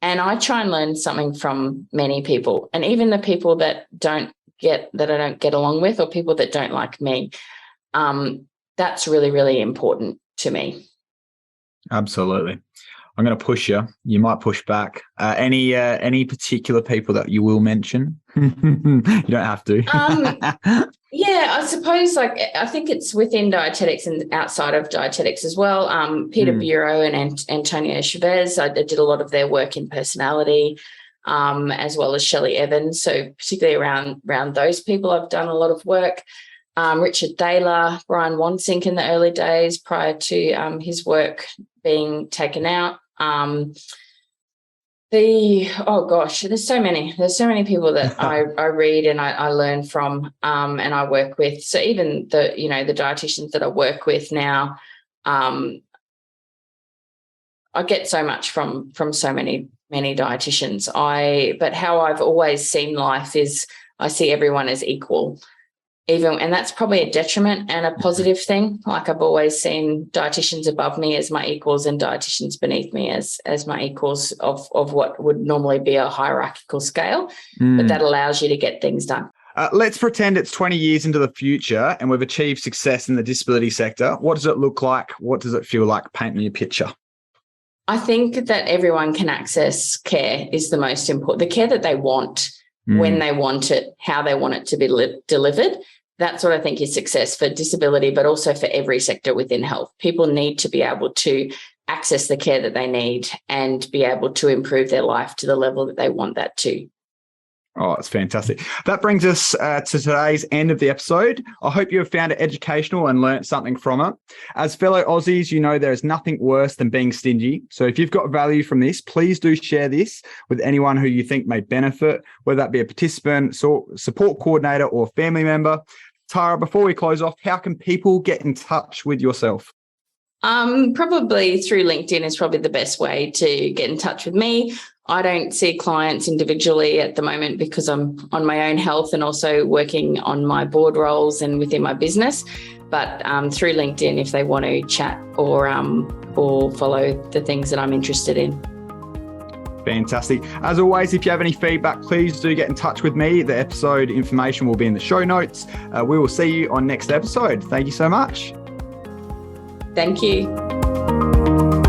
And I try and learn something from many people, and even the people that I don't get along with, or people that don't like me. That's really, really important to me. Absolutely. I'm going to push you. You might push back. Any particular people that you will mention? You don't have to. Yeah, I suppose I think it's within dietetics and outside of dietetics as well. Peter Bureau and Antonio Chavez, I did a lot of their work in personality, as well as Shelley Evans. So particularly around those people, I've done a lot of work. Richard Thaler, Brian Wansink in the early days prior to his work being taken out. There's so many people that I read and I learn from, and I work with. So even the dietitians that I work with now, I get so much from so many dietitians. But how I've always seen life is I see everyone as equal. And that's probably a detriment and a positive thing. Like I've always seen dietitians above me as my equals and dietitians beneath me as my equals of what would normally be a hierarchical scale. But that allows you to get things done. Let's pretend it's 20 years into the future and we've achieved success in the disability sector. What does it look like? What does it feel like? Paint me a picture. I think that everyone can access care is the most important. The care that they want, when they want it, how they want it to be delivered. That's what I think is success for disability, but also for every sector within health. People need to be able to access the care that they need and be able to improve their life to the level that they want that to. Oh, it's fantastic. That brings us to today's end of the episode. I hope you have found it educational and learnt something from it. As fellow Aussies, there is nothing worse than being stingy. So if you've got value from this, please do share this with anyone who you think may benefit, whether that be a participant, support coordinator, or family member. Tara, before we close off, how can people get in touch with yourself? Probably through LinkedIn is probably the best way to get in touch with me. I don't see clients individually at the moment because I'm on my own health and also working on my board roles and within my business. But through LinkedIn, if they want to chat or follow the things that I'm interested in. Fantastic. As always, if you have any feedback, please do get in touch with me. The episode information will be in the show notes. We will see you on next episode. Thank you so much. Thank you.